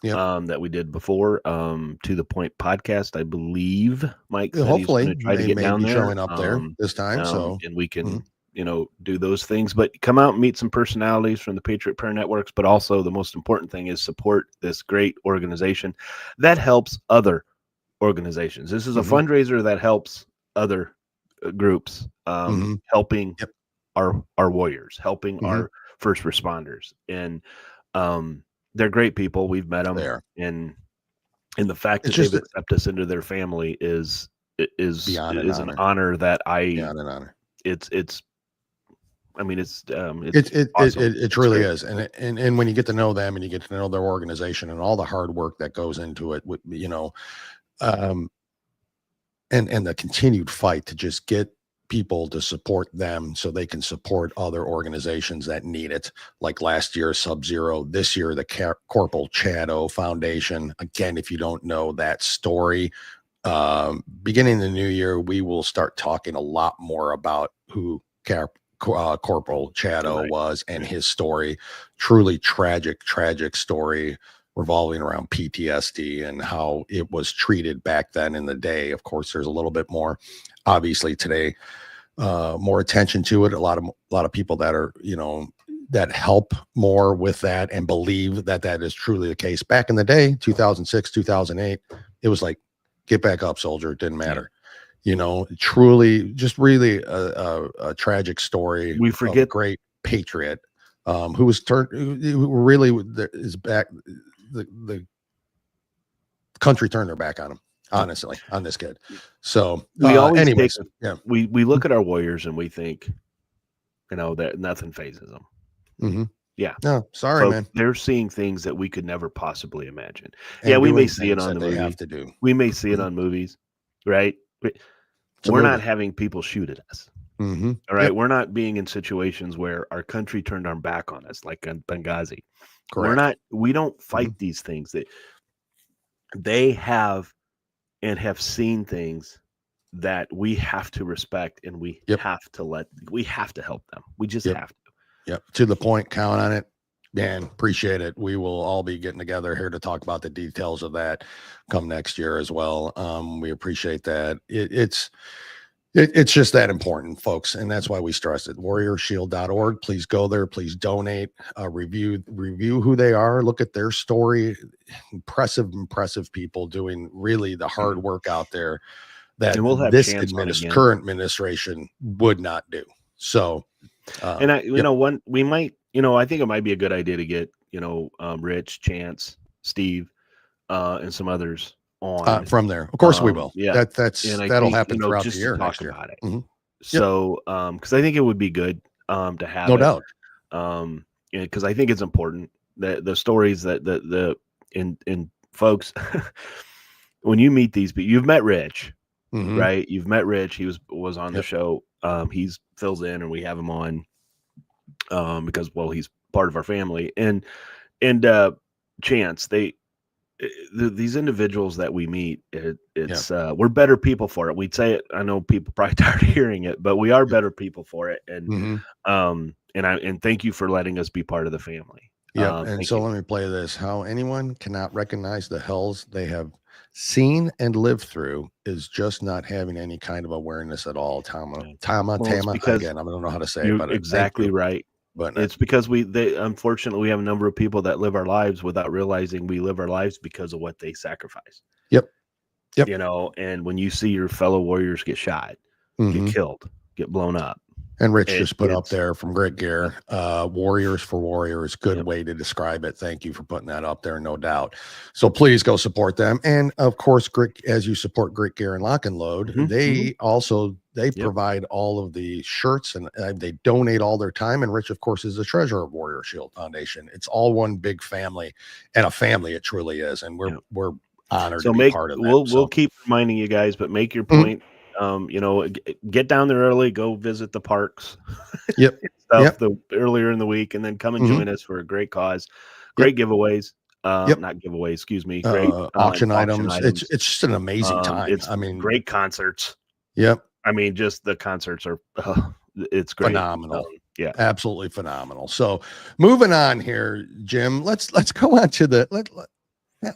That we did before. To the Point podcast, I believe Mike said hopefully he's going to try to get down there, showing up there this time, so and we can do those things. But come out and meet some personalities from the Patriot Prayer Networks. But also, the most important thing is support this great organization that helps other organizations. This is a fundraiser that helps other groups, helping our warriors, helping our first responders, and they're great people. We've met them, and the fact that they've accepted us into their family is an honor that beyond an honor. It's awesome. It truly is, and when you get to know them and you get to know their organization and all the hard work that goes into it, and the continued fight to just get people to support them so they can support other organizations that need it, like last year Sub-Zero, this year the Corporal Chado Foundation. Again, if you don't know that story, beginning the new year we will start talking a lot more about who Corporal Chado was and his story. Truly tragic story revolving around PTSD and how it was treated back then in the day. Of course, there's a little bit more obviously today, more attention to it. A lot of people that are, that help more with that and believe that is truly the case. Back in the day, 2006, 2008, it was like, get back up, soldier. It didn't matter. Truly just really a tragic story. We forget a great patriot who really is back. The country turned their back on him. Honestly, on this kid. So we always we look at our warriors and we think, that nothing phases them. Yeah. No, sorry, man. They're seeing things that we could never possibly imagine. And we may see it on the movie. Have to do. We may see it on movies, right? We're not having people shoot at us. All right. We're not being in situations where our country turned our back on us, like on Benghazi. Correct. We don't fight these things. They have and have seen things that we have to respect, and we have to help them. We just have to. Yep. To the point, count on it. Man, appreciate it. We will all be getting together here to talk about the details of that come next year as well. We appreciate that. It's just that important, folks. And that's why we stress it. warriorshield.org. Please go there. Please donate, review who they are. Look at their story. Impressive people doing really the hard work out there that this current administration would not do. So, and I think it might be a good idea to get, Rich, Chance, Steve, and some others on from there. Of course we will. Yeah. That'll happen throughout the year. Talk about it. Mm-hmm. So, cause I think it would be good, to have no doubt. Cause I think it's important that the stories that in folks, when you meet these people, you've met Rich, right? You've met Rich. He was on the show. He's fills in, and we have him on, because, well, he's part of our family, and Chance, these individuals that we meet, we're better people for it. We'd say it. I know people probably tired of hearing it, but we are better people for it. And, and thank you for letting us be part of the family. Yeah. And so let me play this. How anyone cannot recognize the hells they have seen and lived through is just not having any kind of awareness at all. Tama, again, I don't know how to say it, but exactly right. But it's because unfortunately, we have a number of people that live our lives without realizing we live our lives because of what they sacrifice. Yep. And when you see your fellow warriors get shot, get killed, get blown up. And Rich just put up there from Grit Gear, Warriors for Warriors. Good way to describe it. Thank you for putting that up there, no doubt. So please go support them. And of course, as you support Grit Gear and Lock and Load, they provide all of the shirts, and they donate all their time. And Rich, of course, is the treasurer of Warrior Shield Foundation. It's all one big family, and a family it truly is. And we're honored to be part of that. We'll keep reminding you guys, but make your point. Get down there early, go visit the parks. Earlier in the week, and then come and join us for a great cause, great giveaways. Not giveaways, excuse me. Great auction items. It's just an amazing time. Great concerts. Yep. I mean, just the concerts are, it's great. Phenomenal. Absolutely phenomenal. So moving on here, Jim, let's go on to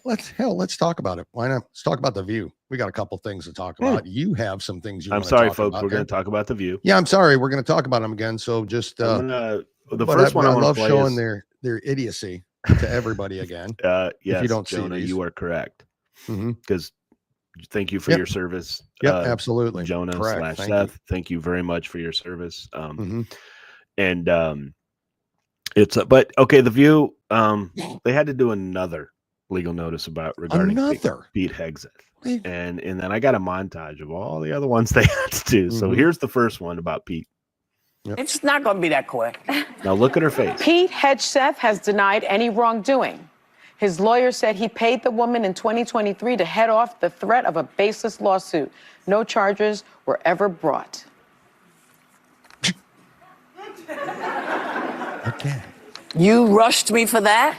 let's talk about it. Why not? Let's talk about The View. We got a couple things to talk about. You have some things you want to talk about. I'm sorry, folks. We're going to talk about The View. Yeah, I'm sorry. We're going to talk about them again. So just the first one I love showing their idiocy to everybody again. Yes, if you don't Jonah, see these. you are correct. Because thank you for your service. Yeah, absolutely. Jonah / Seth. Thank you very much for your service. And it's but okay. The View. They had to do another legal notice regarding Pete Hegseth. And then I got a montage of all the other ones they had to do. So here's the first one about Pete. It's not going to be that quick. Now look at her face. Pete Hegseth has denied any wrongdoing. His lawyer said he paid the woman in 2023 to head off the threat of a baseless lawsuit. No charges were ever brought. Okay. You rushed me for that?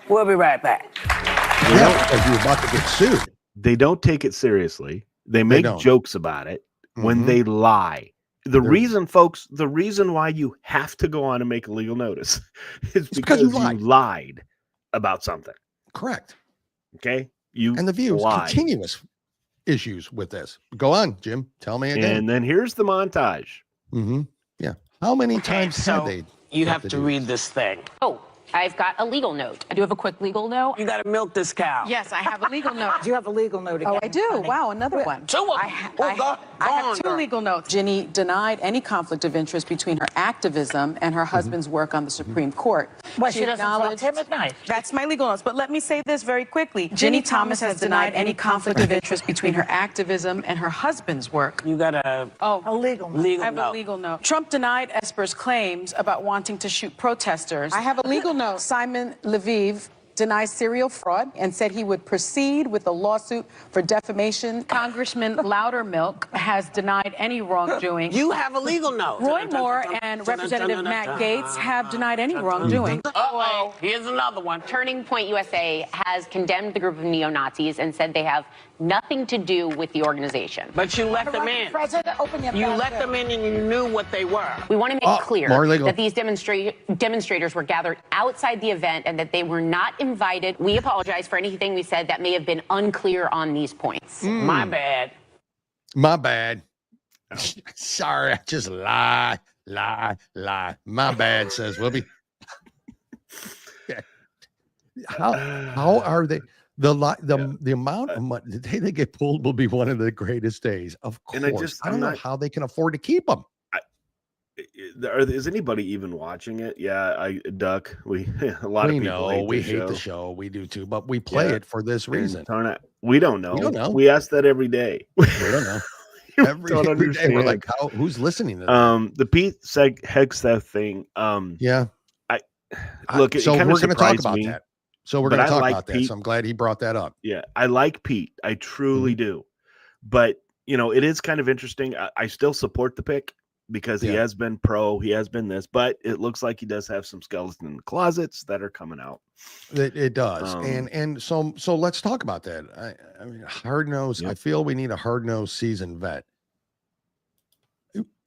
We'll be right back. Because you're about to get sued. They don't take it seriously. They make jokes about it when they lie. The reason why you have to go on and make a legal notice is because you lied about something. Correct. Okay. And The View's continuous issues with this. Go on, Jim. Tell me again. And then here's the montage. Yeah. How many times have they? You have to read this thing. Oh, I've got a legal note. I do have a quick legal note. You got to milk this cow. Yes, I have a legal note. Do you have a legal note again? Oh, I do. Honey. Wow, another one. Two of them. I have two legal notes. Ginny denied any conflict of interest between her activism and her husband's work on the Supreme Court. Well, she doesn't talk to him at night. That's my legal notes. But let me say this very quickly. Ginny Thomas has denied any conflict of interest between her activism and her husband's work. You got a legal note. I have a legal note. Trump denied Esper's claims about wanting to shoot protesters. I have a legal note. Simon Lviv denies serial fraud and said he would proceed with a lawsuit for defamation. Congressman Loudermilk has denied any wrongdoing. You have a legal note. Roy Moore and Representative Matt Gaetz have denied any wrongdoing. Uh-oh, here's another one. Turning Point USA has condemned the group of neo-Nazis and said they have nothing to do with the organization. But you let them in. President, open your You mouth. let them in and you knew what they were. We want to make clear more legal. that these demonstrators were gathered outside the event and that they were not invited. We apologize for anything we said that may have been unclear on these points. My bad. My bad. Sorry, I just lie. My bad, says Whoopi. How are they? The amount of money, the day they get pulled will be one of the greatest days. Of course. And I don't know how they can afford to keep them. Is anybody even watching it? Yeah, Duck. A lot of people hate the show. We do too, but we play it for this reason. We don't know. We don't know. We ask that every day. We don't know. Every day we're like, who's listening to that? The Pete Hegseth thing. Yeah. Look, so we're going to talk about me, that. So we're going to talk about that. Pete. So I'm glad he brought that up. Yeah, I like Pete. I truly do. But it is kind of interesting. I still support the pick because he has been pro. He has been this, but it looks like he does have some skeletons in the closets that are coming out. It does. And so let's talk about that. I mean, hard nose. Yep. I feel we need a hard nose seasoned vet.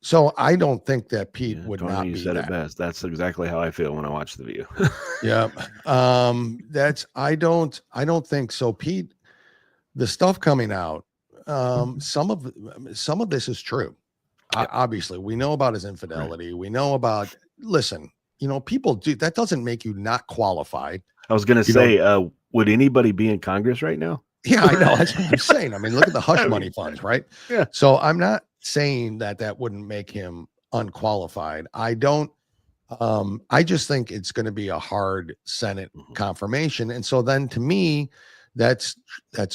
So I don't think that Pete would not be. You said it best. That's exactly how I feel when I watch The View. Yeah. I don't think so. Pete, the stuff coming out, some of this is true. Obviously, we know about his infidelity. Right. We know about, listen, people do, that doesn't make you not qualified. I was going to say, would anybody be in Congress right now? Yeah, I know. That's what I'm saying. I mean, look at the hush money funds, right? Yeah. So I'm not saying that wouldn't make him unqualified. I just think it's going to be a hard Senate confirmation. And so then to me, that's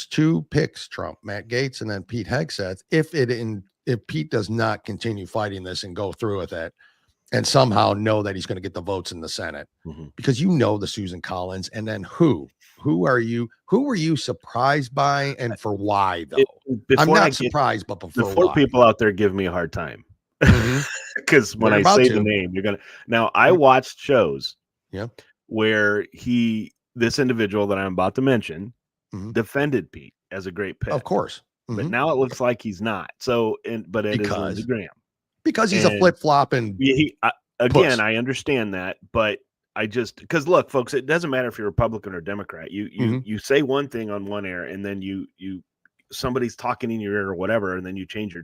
two picks, Trump, Matt Gaetz, and then Pete Hegseth. If Pete does not continue fighting this and go through with it and somehow know that he's going to get the votes in the Senate, because the Susan Collins, and then who were you surprised by and for why though? I'm not surprised, but before why? People out there give me a hard time because when I say the name, you're going to, now I watched shows where this individual that I'm about to mention defended Pete as a great pick. Of course. But now it looks like he's not. So, but it is Lindsey Graham. Because he's a flip-flop and I understand that, but because look, folks, it doesn't matter if you're Republican or Democrat. You say one thing on one air, and then somebody's talking in your ear or whatever, and then you change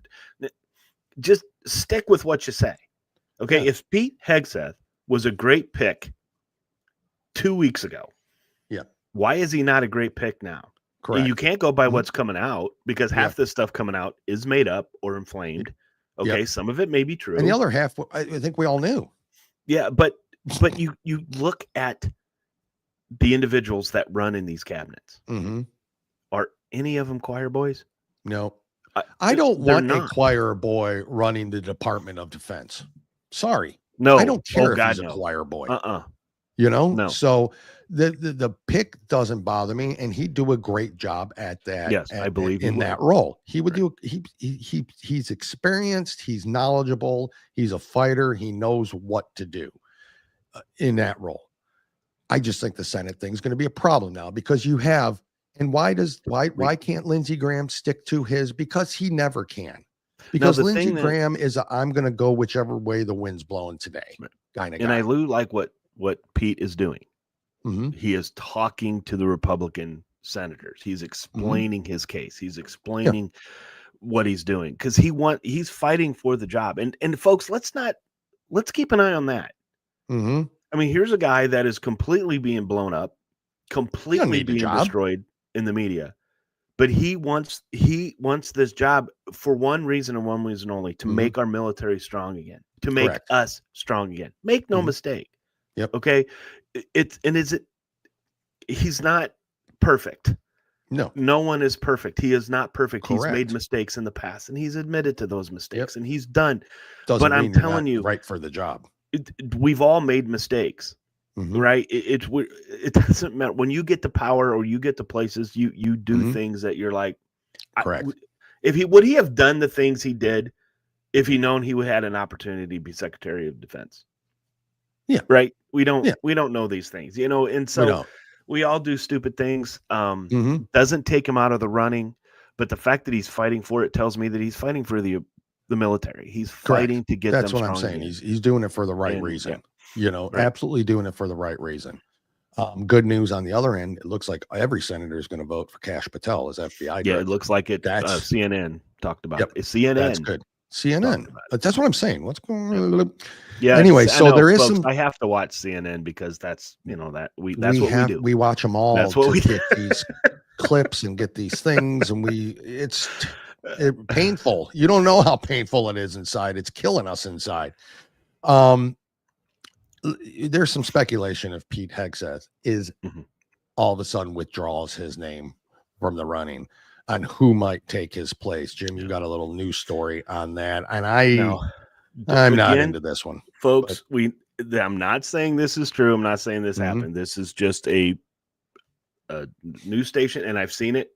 just stick with what you say. Okay. Yeah. If Pete Hegseth was a great pick 2 weeks ago, why is he not a great pick now? Correct. You can't go by what's coming out because half this stuff coming out is made up or inflamed. Okay. Some of it may be true. And the other half, I think we all knew. Yeah. But you look at the individuals that run in these cabinets. Are any of them choir boys? No. I don't want a choir boy running the Department of Defense. Sorry. No. I don't care if he's a choir boy. No. So the pick doesn't bother me, and he'd do a great job at that. Yes, I believe in that role. He would do. He's experienced. He's knowledgeable. He's a fighter. He knows what to do in that role. I just think the Senate thing is going to be a problem now because you have. And why can't Lindsey Graham stick to his? Because he never can. Because Lindsey Graham is I'm going to go whichever way the wind's blowing today kind of guy. And I like what Pete is doing. He is talking to the Republican senators. He's explaining his case. He's explaining what he's doing because he's fighting for the job. And folks, let's keep an eye on that. I mean, here's a guy that is completely being blown up, completely being destroyed in the media, but he wants this job for one reason and one reason only: to make our military strong again, to make us strong again. Make no mistake. Yep. Okay. He's not perfect. No one is perfect. He is not perfect. Correct. He's made mistakes in the past and he's admitted to those mistakes and he's done. But I'm telling you, right for the job. We've all made mistakes. right? It doesn't matter when you get to power or you get to places. You do things that you're like, correct. Would he have done the things he did if he known he had an opportunity to be Secretary of Defense? Yeah, right. We don't know these things, and so we all do stupid things. Doesn't take him out of the running, but the fact that he's fighting for it tells me that he's fighting for the military. He's fighting to get That's them what I'm strong saying. again. He's doing it for the right reason. Right. Absolutely doing it for the right reason. Good news on the other end. It looks like every senator is going to vote for Kash Patel as FBI director. Yeah, it looks like it. That's CNN talked about it. It's CNN. That's good. CNN. That's what I'm saying. What's going on? Yeah. Anyway, so there is folks, some. I have to watch CNN because that's we do. We watch them all. That's what we get these clips and get these things, and it's painful. You don't know how painful it is inside. It's killing us inside. There's some speculation if Pete Hegseth is all of a sudden withdraws his name from the running on who might take his place. Jim, you got a little news story on that, and I'm not into this one, folks. I'm not saying this is true. I'm not saying this happened. This is just a news station, and I've seen it.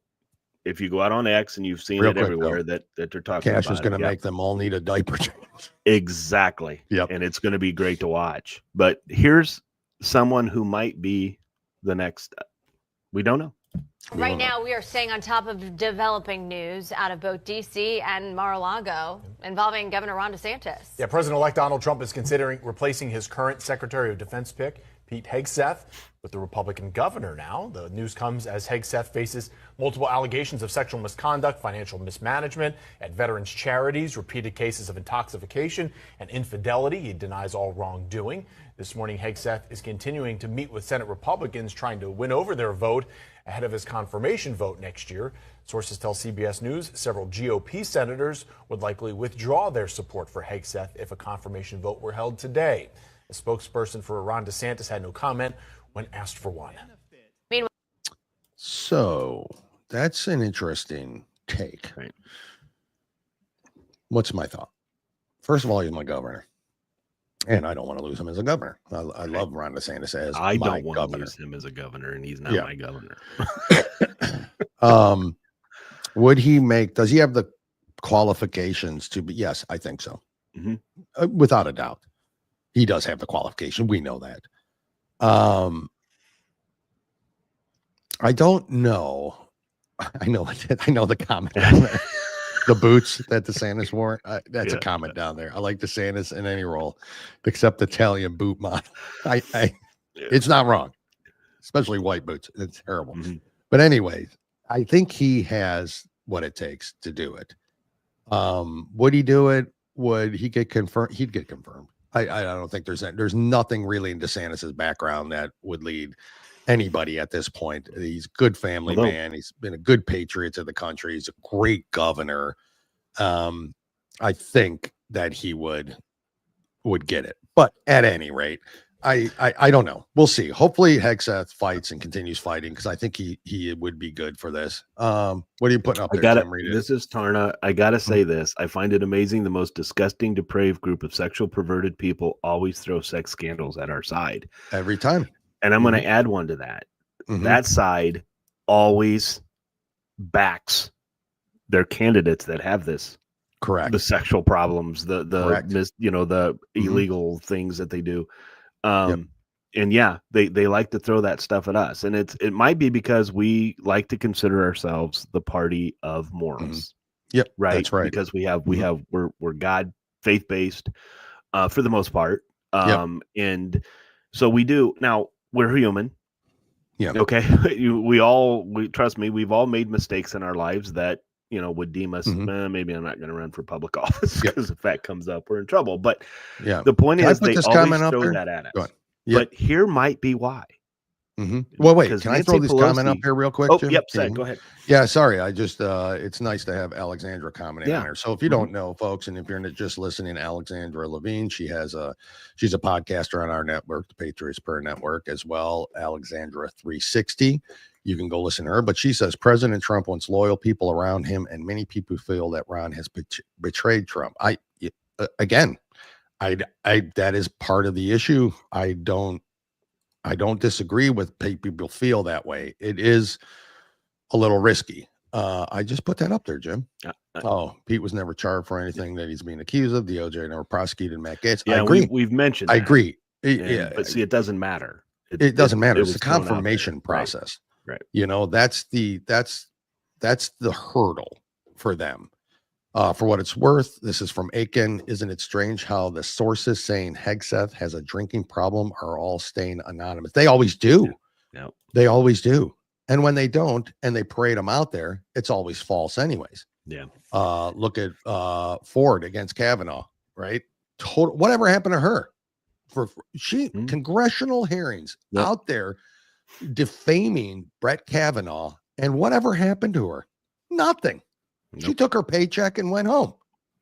If you go out on X and you've seen it everywhere that they're talking Kash about, is going to make them all need a diaper change. Exactly. Yep. And it's going to be great to watch. But here's someone who might be the next. We don't know. Right now, we are staying on top of developing news out of both D.C. and Mar-a-Lago involving Governor Ron DeSantis. Yeah, President-elect Donald Trump is considering replacing his current Secretary of Defense pick, Pete Hegseth, with the Republican governor now. The news comes as Hegseth faces multiple allegations of sexual misconduct, financial mismanagement at veterans' charities, repeated cases of intoxication and infidelity. He denies all wrongdoing. This morning, Hegseth is continuing to meet with Senate Republicans trying to win over their vote ahead of his confirmation vote next year. Sources tell CBS News several GOP senators would likely withdraw their support for Hegseth if a confirmation vote were held today. A spokesperson for Ron DeSantis had no comment when asked for one. So that's an interesting take. Right. What's my thought? First of all, he's my governor, and I don't want to lose him as a governor. I love Ron DeSantis as I my don't want governor. to lose him as a governor, and he's not my governor. Would he make? Does he have the qualifications to be? Yes, I think so. Without a doubt, he does have the qualification. We know that. I don't know. I know the comment down there. The boots that DeSantis wore. That's a comment down there. I like DeSantis in any role, except Italian boot model. It's not wrong, especially white boots. It's terrible. But anyways, I think he has what it takes to do it. Would he do it? Would he get confirmed? He'd get confirmed. I don't think there's nothing really in DeSantis's background that would lead anybody at this point. He's a good family man. He's been a good patriot to the country. He's a great governor. I think that he would get it. But at any rate, I don't know. We'll see. Hopefully Hegseth fights and continues fighting because I think he would be good for this. What are you putting up there, Tim? This is Tarna. I gotta say this. I find it amazing. The most disgusting, depraved group of sexual perverted people always throw sex scandals at our side. Every time. And I'm going to add one to that. That side always backs their candidates that have this. Correct. The sexual problems, the illegal things that they do. And yeah, they like to throw that stuff at us. And it might be because we like to consider ourselves the party of morals. Yep. Right. That's right. Because we're God faith-based for the most part. And so we do. Now, we're human. Yeah. Okay. Trust me, we've all made mistakes in our lives that, would deem us, maybe I'm not going to run for public office because if that comes up, we're in trouble. But the point is they always throw that at us. But here might be why. Well, wait, can I throw this comment up here real quick, Jim? Yep, go ahead. Yeah, sorry. I just, it's nice to have Alexandra commenting on here. So if you don't know, folks, and if you're just listening, Alexandra Levine, she's a podcaster on our network, the Patriots Per Network, as well, Alexandra 360. You can go listen to her, but she says President Trump wants loyal people around him, and many people feel that Ron has betrayed Trump. That is part of the issue. I don't I don't disagree with people feel that way. It is a little risky. I just put that up there, Jim. Pete was never charged for anything that he's being accused of. DOJ never prosecuted Matt Gaetz. Yeah, I agree. We've mentioned that. I agree. But see, it doesn't matter. It doesn't matter. It's was the thrown out there. confirmation process. Right. You know, that's the hurdle for them. For what it's worth, this is from Aiken. Isn't it strange how the sources saying Hegseth has a drinking problem are all staying anonymous? They always do. Yeah. They always do. And when they don't, and they parade them out there, it's always false anyways. Yeah. Look at Ford against Kavanaugh, right? Whatever happened to her? Congressional hearings out there defaming Brett Kavanaugh, and whatever happened to her? Nothing. Nope. She took her paycheck and went home.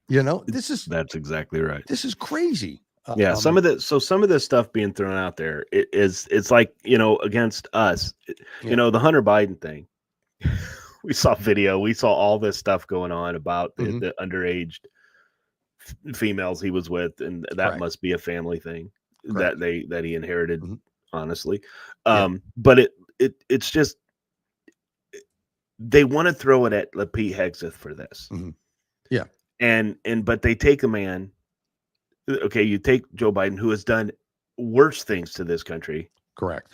You know, that's exactly right. This is crazy. Yeah, some of this stuff being thrown out there, it's like, you know, against us. You know, the Hunter Biden thing. We saw video. We saw all this stuff going on about the underage females he was with, and that must be a family thing that he inherited. Honestly, but it's just they want to throw it at Pete Hegseth for this. Yeah, but they take a man. Okay, you take Joe Biden, who has done worse things to this country,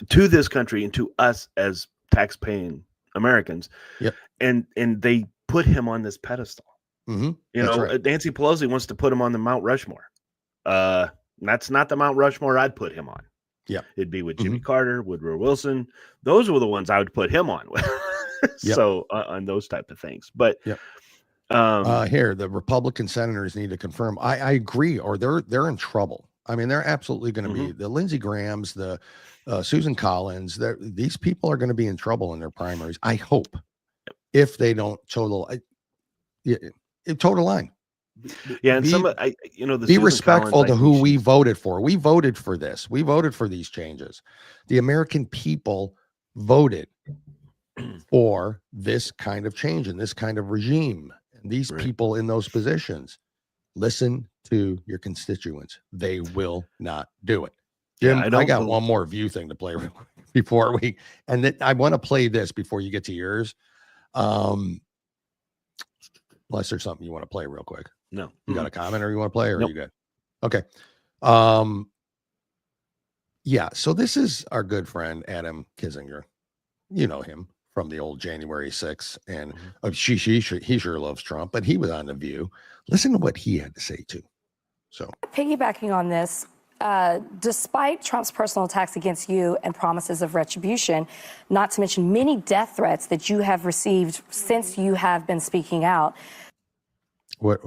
to this country, and to us as tax-paying Americans. Yep. And they put him on this pedestal. You know, Nancy Pelosi wants to put him on the Mount Rushmore. That's not the Mount Rushmore I'd put him on. Yeah, it'd be with Jimmy Carter, Woodrow Wilson. Those were the ones I would put him on. So on those type of things. But here, the Republican senators need to confirm. I agree, or they're in trouble. I mean, they're absolutely going to be the Lindsey Grahams, the Susan Collins. These people are going to be in trouble in their primaries. I hope, if they don't total line. Yeah, and be respectful to who we voted for. We voted for this. We voted for these changes. The American people voted for this kind of change and this kind of regime. And these people in those positions, listen to your constituents. They will not do it. Jim, I got one more view thing to play before I want to play this before you get to yours. Unless there's something you want to play real quick. No. You got a comment or you want to play, or nope. you good? Okay. Yeah. So this is our good friend, Adam Kinzinger. You know him from the old January 6th, and he sure loves Trump, but he was on The View. Listen to what he had to say too. So piggybacking on this, despite Trump's personal attacks against you and promises of retribution, not to mention many death threats that you have received since you have been speaking out. Have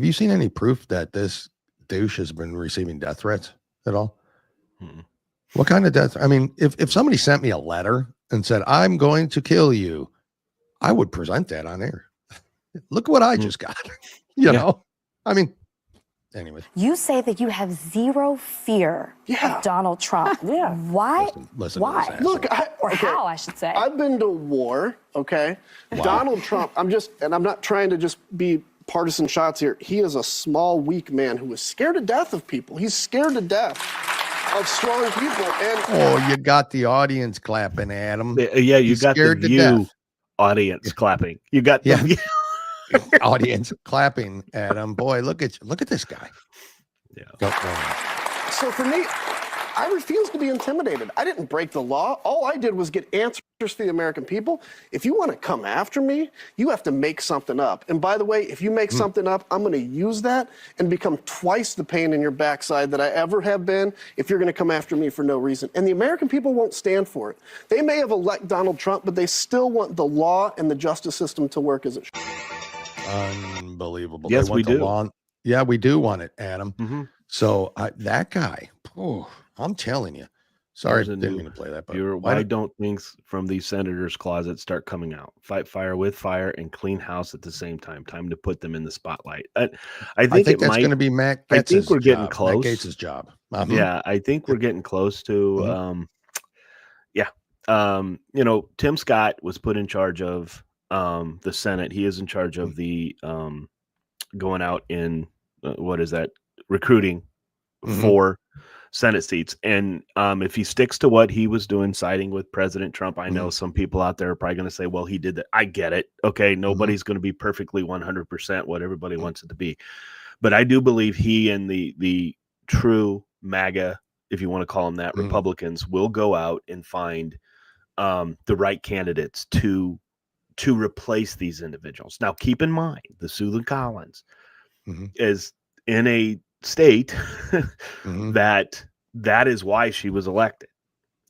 you seen any proof that this douche has been receiving death threats at all? What kind of death? I mean, if somebody sent me a letter and said, I'm going to kill you, I would present that on air. Look what I just got. You know, I mean, anyway. You say that you have zero fear of Donald Trump. Why? Listen Why? Look, how, I should say. I've been to war, okay? Wow. Donald Trump, I'm not trying to just be partisan shots here. He is a small, weak man who is scared to death of people. He's scared to death of strong people. And you got the audience clapping, Adam. Yeah, you got the View audience clapping. You got the View audience clapping, Adam. Boy, look at this guy. Yeah. Go. So for me, I refuse to be intimidated. I didn't break the law. All I did was get answers to the American people. If you want to come after me, you have to make something up. And by the way, if you make something up, I'm going to use that and become twice the pain in your backside that I ever have been if you're going to come after me for no reason. And the American people won't stand for it. They may have elected Donald Trump, but they still want the law and the justice system to work as it should. Unbelievable. Yes, we do. Yeah, we do want it, Adam. So that guy, I'm telling you. Sorry, didn't mean to play that. But why don't things from these senators' closets start coming out? Fight fire with fire and clean house at the same time. Time to put them in the spotlight. I think that's going to be Matt Gaetz's I think we're getting job. close. Matt Gaetz's job. Yeah, I think we're getting close to. Tim Scott was put in charge of the Senate. He is in charge of the going out in recruiting for Senate seats. And if he sticks to what he was doing, siding with President Trump, I know some people out there are probably going to say, well, he did that. I get it. Okay. Nobody's going to be perfectly 100% what everybody wants it to be. But I do believe he and the true MAGA, if you want to call them that, Republicans will go out and find the right candidates to replace these individuals. Now, keep in mind, the Susan Collins is in a state that is why she was elected.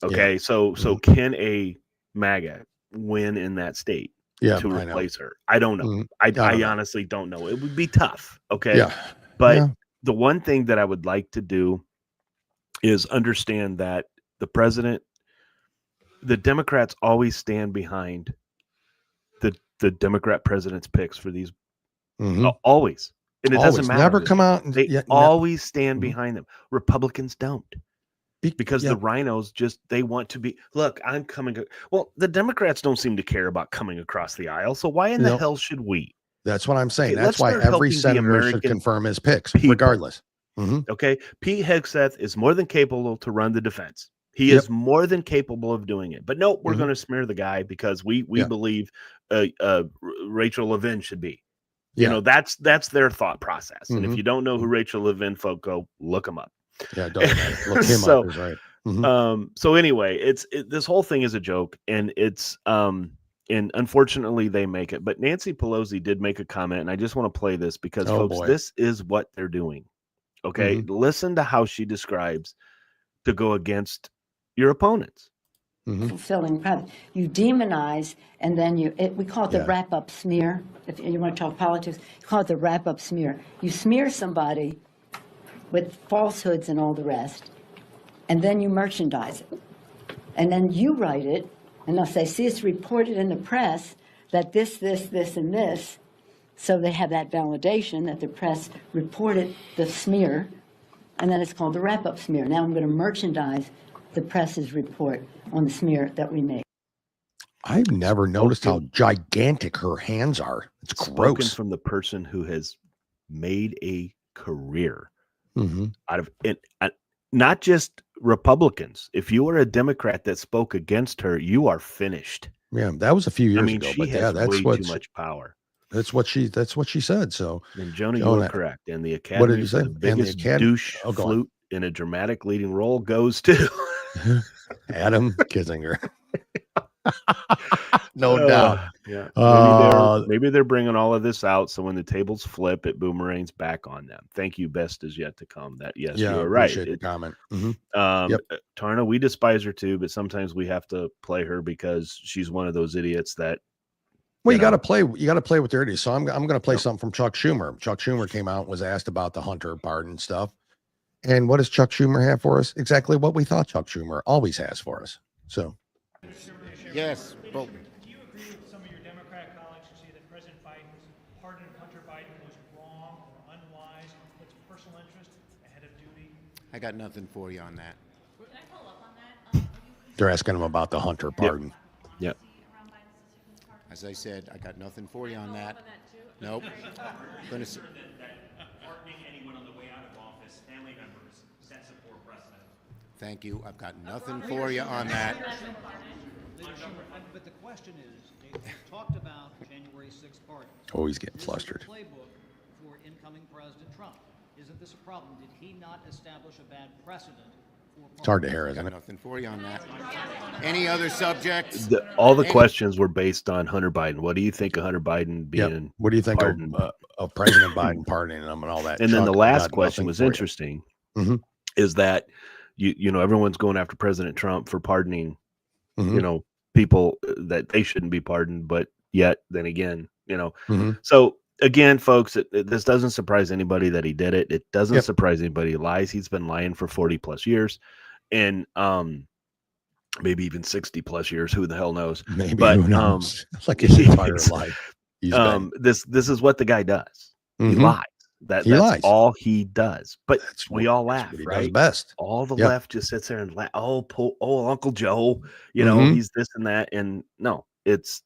Okay, so can a MAGA win in that state to replace her? I don't know. I honestly don't know. It would be tough. Okay, but the one thing that I would like to do is understand that the president, the Democrats always stand behind the Democrat president's picks for these. Always. And it doesn't matter. Never come out. And, they always stand behind them. Republicans don't. Because the rhinos they want to be, look, I'm coming. Well, the Democrats don't seem to care about coming across the aisle. So why in the hell should we? That's what I'm saying. Okay, that's why every senator should confirm his picks, regardless. Okay. Pete Hegseth is more than capable to run the defense. He is more than capable of doing it. But no, we're going to smear the guy because we believe Rachel Levin should be. You know, that's their thought process. And if you don't know who Rachel Levin, folk, go look him up. Yeah, it doesn't matter. Look him up is right. So anyway, this whole thing is a joke, and it's and unfortunately they make it. But Nancy Pelosi did make a comment, and I just want to play this because folks, this is what they're doing. Okay, listen to how she describes to go against your opponents. Fulfilling private. You demonize, and then we call it the wrap-up smear. If you want to talk politics, you call it the wrap-up smear. You smear somebody with falsehoods and all the rest, and then you merchandise it. And then you write it, and they'll say, see, it's reported in the press that this, and this. So they have that validation that the press reported the smear, and then it's called the wrap-up smear. Now I'm going to merchandise the press's report on the smear that we make. I've never noticed how gigantic her hands are. It's gross. Spoken from the person who has made a career out of it. Not just Republicans. If you are a Democrat that spoke against her, you are finished. Yeah, that was a few years ago. She has way too much power. That's what she said. So, and Joni, you are correct. And the Academy, what did you say? The biggest douche flute in a dramatic leading role goes to Adam Kinzinger. No doubt. Yeah. Maybe they're bringing all of this out, so when the tables flip, it boomerangs back on them. Thank you. Best is yet to come. That you're right. The comment. Tarna, we despise her too, but sometimes we have to play her because she's one of those idiots that. Well, you got to play. You got to play with their idiots. So I'm going to play something from Chuck Schumer. Chuck Schumer came out and was asked about the Hunter pardon stuff. And what does Chuck Schumer have for us? Exactly what we thought Chuck Schumer always has for us. So, yes, but do you agree with some of your Democrat colleagues who say that President Biden's pardon of Hunter Biden was wrong or unwise, puts personal interest ahead of duty? I got nothing for you on that. Can I follow up on that? They're asking him about the Hunter pardon. Yep. As I said, I got nothing for you on that. Nope. Going to. Thank you. I've got nothing for you on that. But the question is, they talked about January 6th pardons. Oh, he's getting flustered. Playbook for incoming President Trump. Isn't this a problem? Did he not establish a bad precedent? It's hard to hear, isn't it? Nothing for you on that. Any other subjects? All the questions were based on Hunter Biden. What do you think of Hunter Biden being? What do you think of President Biden pardoning him and all that? And then the last question was interesting. Is that you know, everyone's going after President Trump for pardoning, you know, people that they shouldn't be pardoned, but yet then again, you know, so again, folks, this doesn't surprise anybody that he did it. It doesn't surprise anybody he lies. He's been lying for 40 plus years and maybe even 60 plus years. Who the hell knows? Maybe, but who knows? Like his entire life. This is what the guy does. He lies. That's lies. All he does. But we all laugh, he right? does best. All the left just sits there and laugh. Oh, Uncle Joe, you know, he's this and that. And no, he's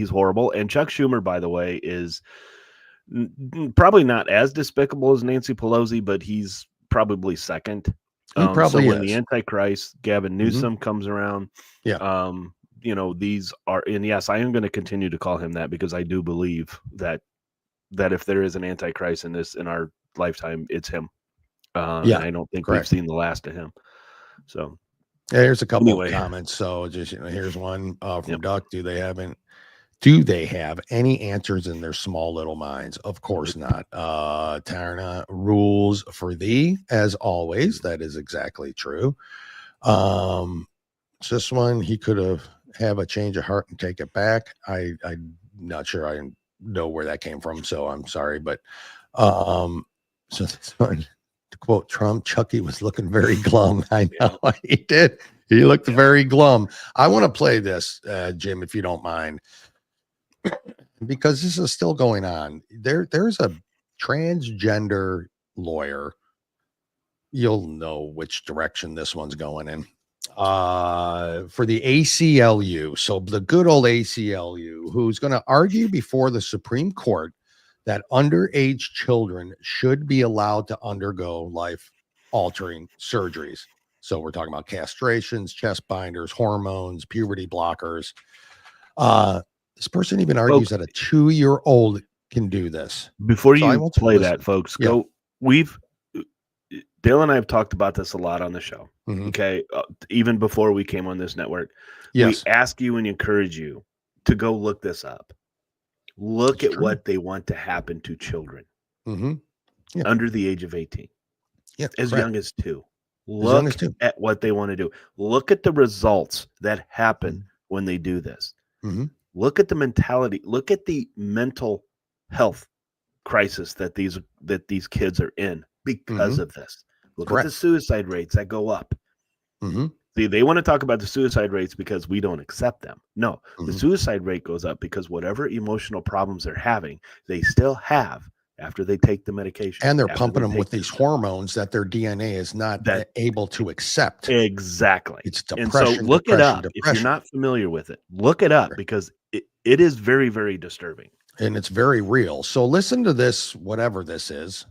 horrible. And Chuck Schumer, by the way, is probably not as despicable as Nancy Pelosi, but he's probably second. He probably so when is. the Antichrist, Gavin Newsom, comes around, these are, and yes, I am going to continue to call him that because I do believe that if there is an Antichrist in our lifetime, it's him. And I don't think we've seen the last of him. So here's a couple of comments. So just here's one from Duck. Do they have any answers in their small little minds? Of course not. Tarna, rules for thee as always. That is exactly true. This one, he could have a change of heart and take it back. I'm not sure I know where that came from, so I'm sorry, but so this one, to quote Trump, Chucky was looking very glum. I know he did. He looked very glum. I want to play this, Jim, if you don't mind, because this is still going on. There's a transgender lawyer. You'll know which direction this one's going in. For the ACLU. So the good old ACLU, who's going to argue before the Supreme Court that underage children should be allowed to undergo life-altering surgeries. So we're talking about castrations, chest binders, hormones, puberty blockers. This person even argues that a 2-year-old can do this. Before you play that, folks, Dale and I have talked about this a lot on the show. Okay. Even before we came on this network, we ask you and encourage you to go look this up. Look at what they want to happen to children under the age of 18, as young as 2. Look at what they want to do. Look at the results that happen when they do this. Look at the mentality. Look at the mental health crisis that these kids are in because of this. Look at the suicide rates that go up. They want to talk about the suicide rates because we don't accept them. No, the suicide rate goes up because whatever emotional problems they're having, they still have after they take the medication. And they're pumping them with these hormones that their DNA is not able to accept. Exactly. It's depression. And so look it up. If you're not familiar with it, look it up because it is very, very disturbing. And it's very real. So listen to this, whatever this is.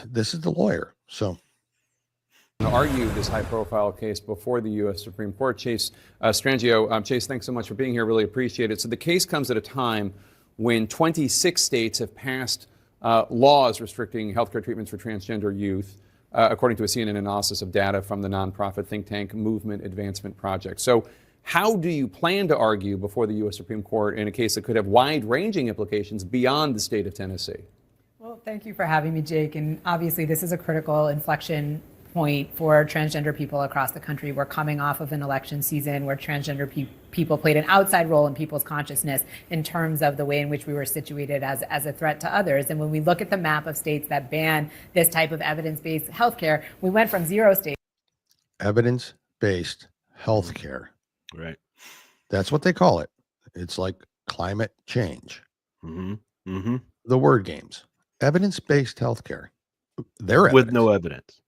This is the lawyer. So argue this high-profile case before the U.S. Supreme Court. Chase Strangio. Chase, thanks so much for being here. Really appreciate it. So the case comes at a time when 26 states have passed laws restricting healthcare treatments for transgender youth, according to a CNN analysis of data from the nonprofit think tank Movement Advancement Project. So how do you plan to argue before the U.S. Supreme Court in a case that could have wide-ranging implications beyond the state of Tennessee? Well, thank you for having me, Jake. And obviously, this is a critical inflection point for transgender people across the country. We're coming off of an election season where transgender people played an outside role in people's consciousness in terms of the way in which we were situated as a threat to others. And when we look at the map of states that ban this type of evidence-based healthcare, we went from 0 states. Evidence-based healthcare. Right. That's what they call it. It's like climate change. The word games. Evidence-based healthcare. They're with no evidence.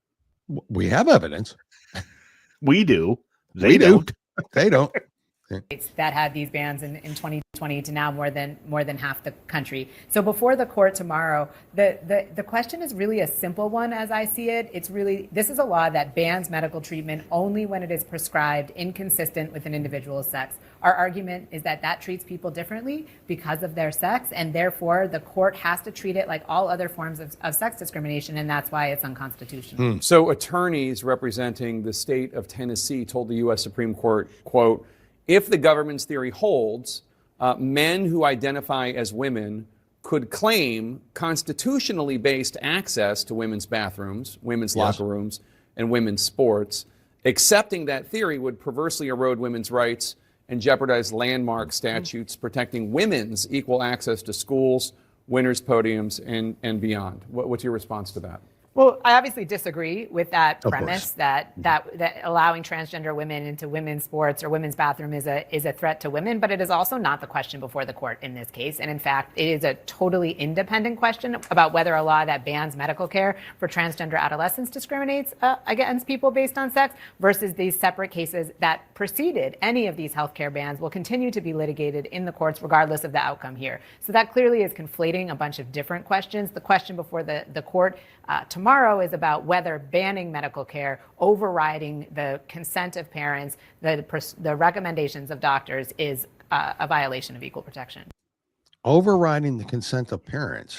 We have evidence. We do. They don't. They don't. That had these bans in 2020 to now more than half the country. So before the court tomorrow, the question is really a simple one as I see it. It's really, this is a law that bans medical treatment only when it is prescribed inconsistent with an individual's sex. Our argument is that treats people differently because of their sex, and therefore the court has to treat it like all other forms of sex discrimination, and that's why it's unconstitutional. So attorneys representing the state of Tennessee told the U.S. Supreme Court, quote, if the government's theory holds, men who identify as women could claim constitutionally based access to women's bathrooms, women's locker rooms, and women's sports. Accepting that theory would perversely erode women's rights and jeopardize landmark statutes protecting women's equal access to schools, winners' podiums, and beyond. What's your response to that? Well, I obviously disagree with that premise that allowing transgender women into women's sports or women's bathroom is a threat to women, but it is also not the question before the court in this case. And in fact, it is a totally independent question about whether a law that bans medical care for transgender adolescents discriminates against people based on sex versus these separate cases that preceded any of these healthcare bans will continue to be litigated in the courts regardless of the outcome here. So that clearly is conflating a bunch of different questions. The question before the court tomorrow tomorrow is about whether banning medical care, overriding the consent of parents, the recommendations of doctors is a violation of equal protection. Overriding the consent of parents.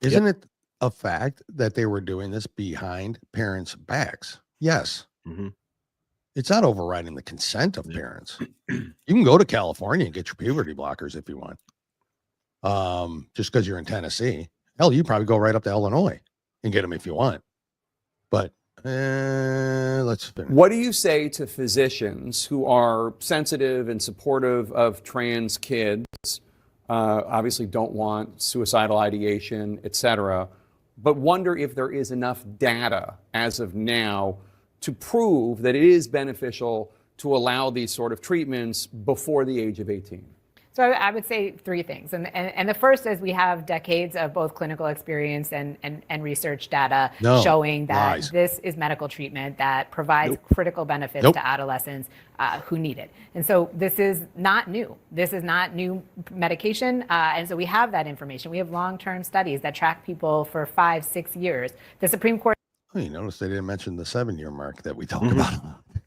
Isn't it a fact that they were doing this behind parents' backs? Yes. Mm-hmm. It's not overriding the consent of parents. You can go to California and get your puberty blockers if you want. Just because you're in Tennessee. Hell, you probably go right up to Illinois and get them if you want. But let's finish. What do you say to physicians who are sensitive and supportive of trans kids, obviously don't want suicidal ideation, etc., but wonder if there is enough data as of now to prove that it is beneficial to allow these sort of treatments before the age of 18? So I would say three things. And the first is we have decades of both clinical experience and research data showing that this is medical treatment that provides critical benefits to adolescents who need it. And so this is not new. This is not new medication. And so we have that information. We have long-term studies that track people for 5-6 years. The Supreme Court. Oh, you notice they didn't mention the 7-year mark that we talked about.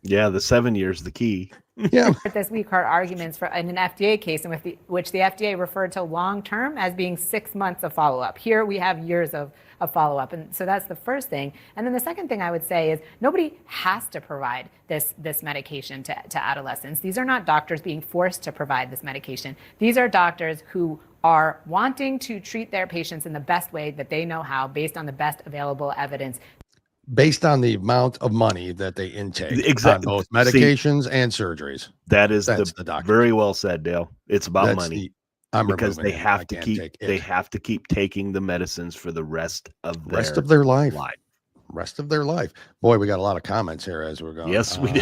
Yeah, the 7 years the key. Yeah. This week heard arguments in an FDA case in which the FDA referred to long-term as being 6 months of follow-up. Here we have years of follow-up. And so that's the first thing. And then the second thing I would say is nobody has to provide this medication to adolescents. These are not doctors being forced to provide this medication. These are doctors who are wanting to treat their patients in the best way that they know how, based on the best available evidence. Based on the amount of money that they intake on both medications and surgeries. That's the doctor. Very well said, Dale. It's about That's money. I'm because they removing it. have I to can't keep take it. they have to keep taking the medicines for the rest of their life. Rest of their life. Boy, we got a lot of comments here as we're going. Yes, we do.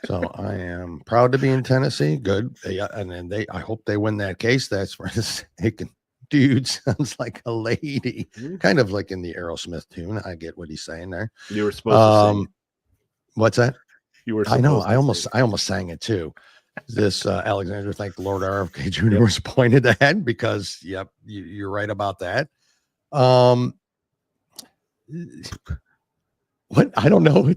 So I am proud to be in Tennessee. Good. And then I hope they win that case. That's for the sake. Dude sounds like a lady, kind of like in the Aerosmith tune. I get what he's saying there. You were supposed to sing. What's that? You were. I know. I almost sang it too. This Alexander, thank the Lord RFK Jr. was pointed at because, yep, you're right about that. What? I don't know.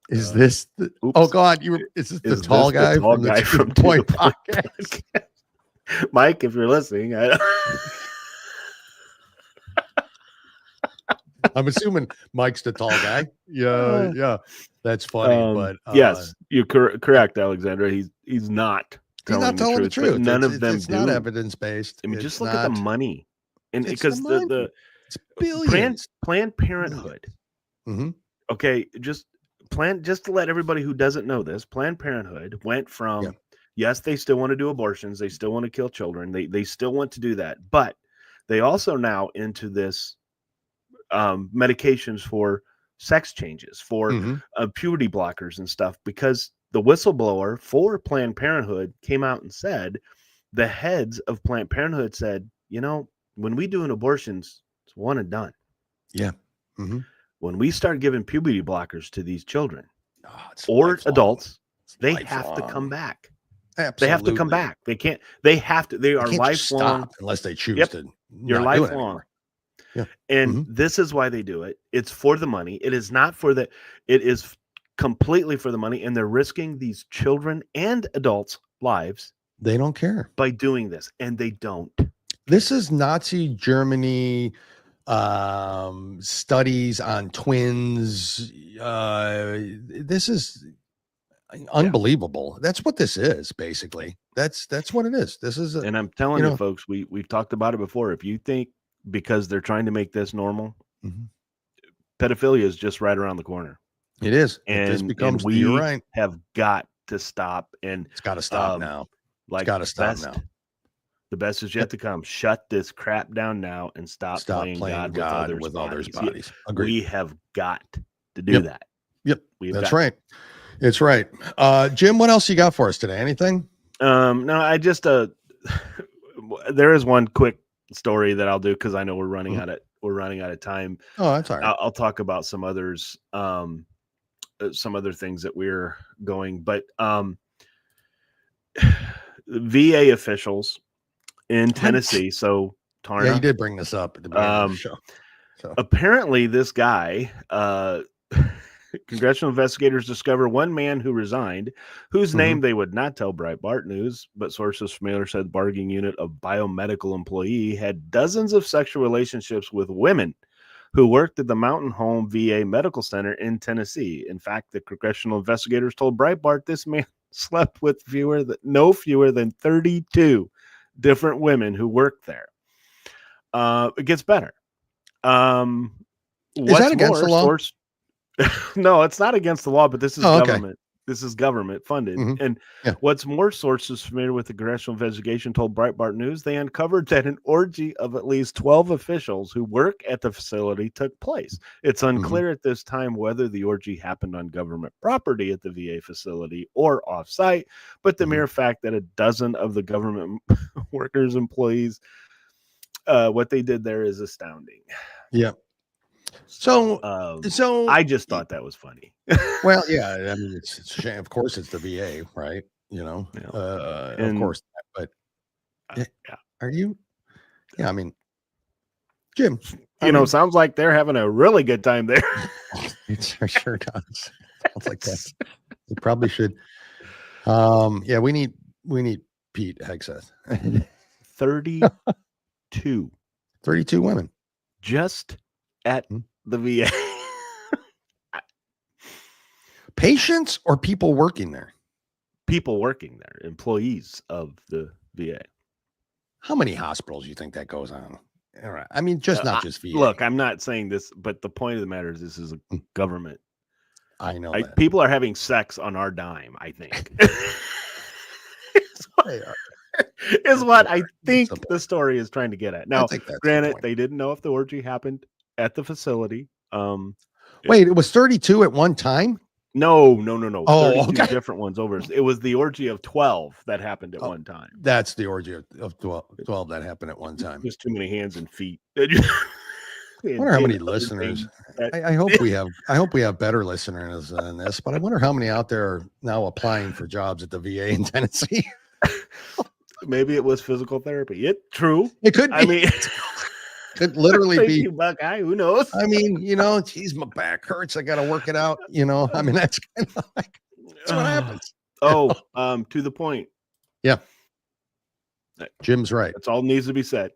Is this? Oh God, is this the tall guy from the 2 Point podcast? Mike, if you're listening, I'm assuming Mike's the tall guy. Yeah, that's funny. But yes, you're correct, Alexandra. He's not telling the truth. But none of them it's do. Not evidence based. I mean, just look at the money, and because the Planned Parenthood. Mm-hmm. Okay, just to let everybody who doesn't know this, Planned Parenthood went from. Yes, they still want to do abortions. They still want to kill children. They still want to do that. But they also now into this medications for sex changes, for puberty blockers and stuff, because the whistleblower for Planned Parenthood came out and said, the heads of Planned Parenthood said, when we do an abortions, it's one and done. Yeah. When we start giving puberty blockers to these children or adults, they have to come back. Absolutely. They have to come back. They can't. They have to. They are lifelong unless they choose to. You're lifelong. Yeah. And this is why they do it. It's for the money. It is not for the. It is completely for the money, and they're risking these children and adults' lives. They don't care by doing this, and they don't. This is Nazi Germany. Studies on twins. This is. Unbelievable. That's what this is, basically. That's what it is. This is and I'm telling you folks, we've talked about it before. If you think because they're trying to make this normal, pedophilia is just right around the corner. It is. And this becomes we you're right. have got to stop, and it's got to stop now. It's got to stop now. The best is yet to come. Shut this crap down now and stop playing God with others' bodies. Agreed. We have got to do that. Yep. That's right. It's right. Jim, what else you got for us today? Anything? No, I just there is one quick story that I'll do because I know we're running out of time. Oh, that's all right. I'll talk about some others, some other things that we're going, but VA officials in Tennessee. So Tarna, yeah, you did bring this up at the beginning of the show. So apparently this guy, congressional investigators discover one man who resigned, whose name they would not tell Breitbart News, but sources familiar said the bargaining unit of biomedical employee had dozens of sexual relationships with women who worked at the Mountain Home VA Medical Center in Tennessee. In fact, the congressional investigators told Breitbart this man slept with no fewer than 32 different women who worked there. It gets better. Is that against the law? No, it's not against the law, but this is government. Okay. This is government funded. And what's more, sources familiar with the congressional investigation told Breitbart News they uncovered that an orgy of at least 12 officials who work at the facility took place. It's unclear at this time whether the orgy happened on government property at the VA facility or off-site, but the mere fact that a dozen of the government workers, employees, what they did there is astounding. Yeah. So I just thought that was funny. Well, yeah, I mean, it's a shame. Of course, it's the VA, right? You know, of course. But are you? Yeah, I mean, Jim, sounds like they're having a really good time there. It sure does. Sounds like that. We probably should. Yeah, we need Pete Hegseth. 32 women just at the VA. Patients or people working there? People working there, employees of the VA. How many hospitals do you think that goes on? All right. I mean, not just VA. Look, I'm not saying this, but the point of the matter is this is a government. I know. People are having sex on our dime, I think. Is what I think the story is trying to get at. Now, granted, they didn't know if the orgy happened at the facility. Wait, it was 32 at one time? No. Oh, 32 okay. different ones over. It was the orgy of 12 that happened at one time. That's the orgy of 12 that happened at one time. Just too many hands and feet. I wonder how many listeners. I hope we have better listeners than this, but I wonder how many out there are now applying for jobs at the VA in Tennessee. Maybe it was physical therapy. True. It could be. I mean, could literally thank be. You, Buckeye. Who knows? I mean, geez, my back hurts. I got to work it out. I mean, that's kind of like that's what happens. To the point. Yeah. Jim's right. That's all that needs to be said.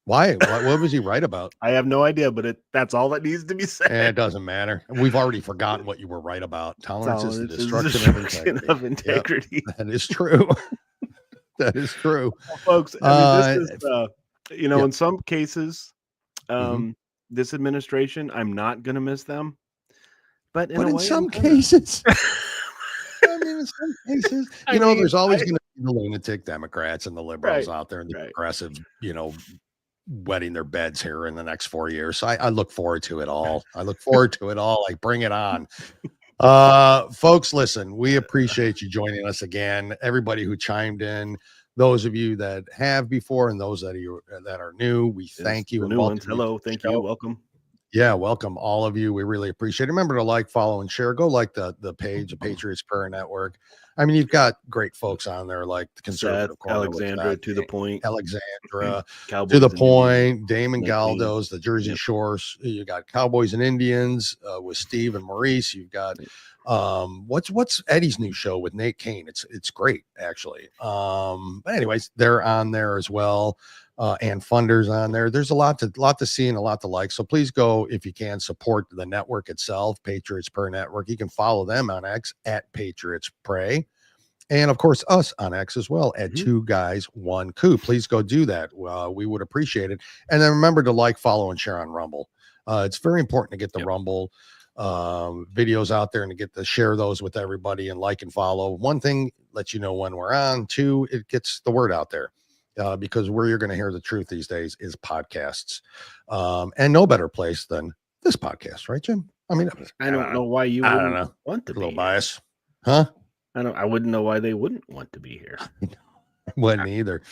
Why? What was he right about? I have no idea, but that's all that needs to be said. It doesn't matter. We've already forgotten what you were right about. Tolerance is the destruction of integrity. Yep, that is true. That is true. Well, folks, I mean, this is, in some cases, this administration, I'm not going to miss them. But in some cases, there's always going to be the lunatic Democrats and the liberals out there and the progressives, wetting their beds here in the next 4 years. So I look forward to it all. Like, bring it on. Folks, listen, we appreciate you joining us again. Everybody who chimed in, those of you that have before and those that are new, we thank you. New ones. Hello. Thank you. Welcome. Yeah, welcome all of you. We really appreciate it. Remember to like, follow, and share. Go like the page, the Patriots Prayer Network. I mean, you've got great folks on there like the Conservative Corner, Alexandra to the point, Alexandra Cowboys to the and point, Indians. Damon Galdo's, the Jersey Shores. You got Cowboys and Indians with Steve and Maurice. You've got what's Eddie's new show with Nate Kane? It's great actually. But anyways, they're on there as well. And funders on there. There's a lot to see and a lot to like. So please go, if you can, support the network itself, Patriots Prayer Network. You can follow them on X at Patriots Pray. And of course, us on X as well at 2 Guys 1 Coup. Please go do that. We would appreciate it. And then remember to like, follow, and share on Rumble. It's very important to get the Rumble videos out there and to get to share those with everybody and like and follow. One thing lets you know when we're on. 2, it gets the word out there. Because where you're going to hear the truth these days is podcasts, and no better place than this podcast, right, Jim? I mean, I don't know why you wouldn't want to be. A little bias, huh? I wouldn't know why they wouldn't want to be here. Wouldn't either.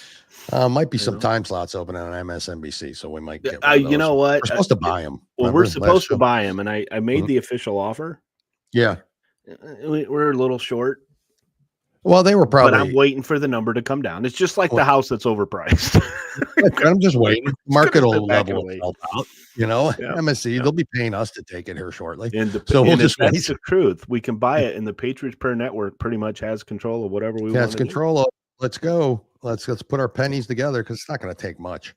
Might be some time slots open on MSNBC, so we might get. You know what? We're supposed to buy them. Well, we're supposed to buy them, and I made the official offer. Yeah, we're a little short. Well, they were probably. But I'm waiting for the number to come down. It's just like the house that's overpriced. I'm just waiting. Market will level wait. itself out. You know, Yeah. MSC, they'll be paying us to take it here shortly. And So we'll and just that's wait. the truth. We can buy it, and the Patriots Per Network pretty much has control of whatever we want. That's control of. Let's go. Let's put our pennies together because it's not going to take much.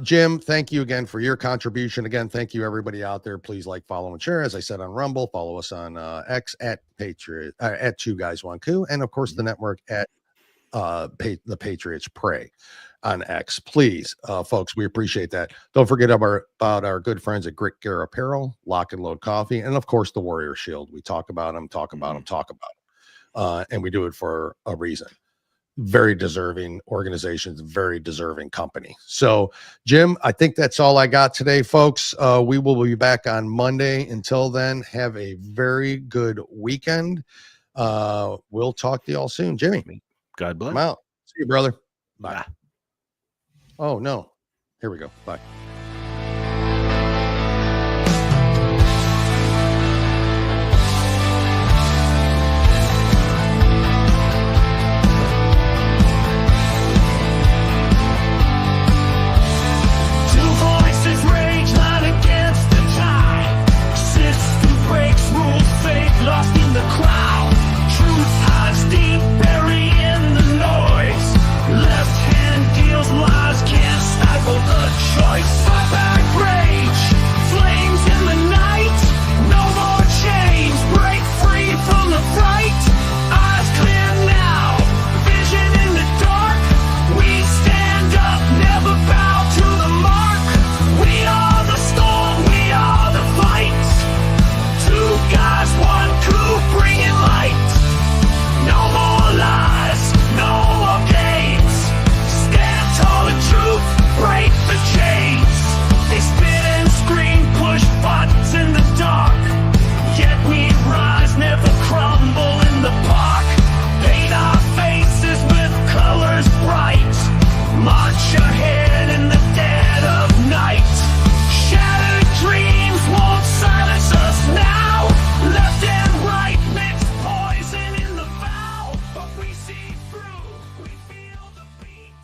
Jim, thank you again for your contribution. Again, thank you everybody out there. Please like, follow, and share. As I said on Rumble, follow us on X at Patriot at Two Guys One Coup, and of course the network at the Patriots Pray on X. Please, folks, we appreciate that. Don't forget about our good friends at Grit Gear Apparel, Lock and Load Coffee, and of course the Warrior Shield. We talk about them, and we do it for a reason. Very deserving organizations, very deserving company. So, Jim, I think that's all I got today, folks. We will be back on Monday. Until then, have a very good weekend. We'll talk to y'all soon. Jimmy, God bless. I'm out. See you, brother. Bye. Oh, no. Here we go. Bye.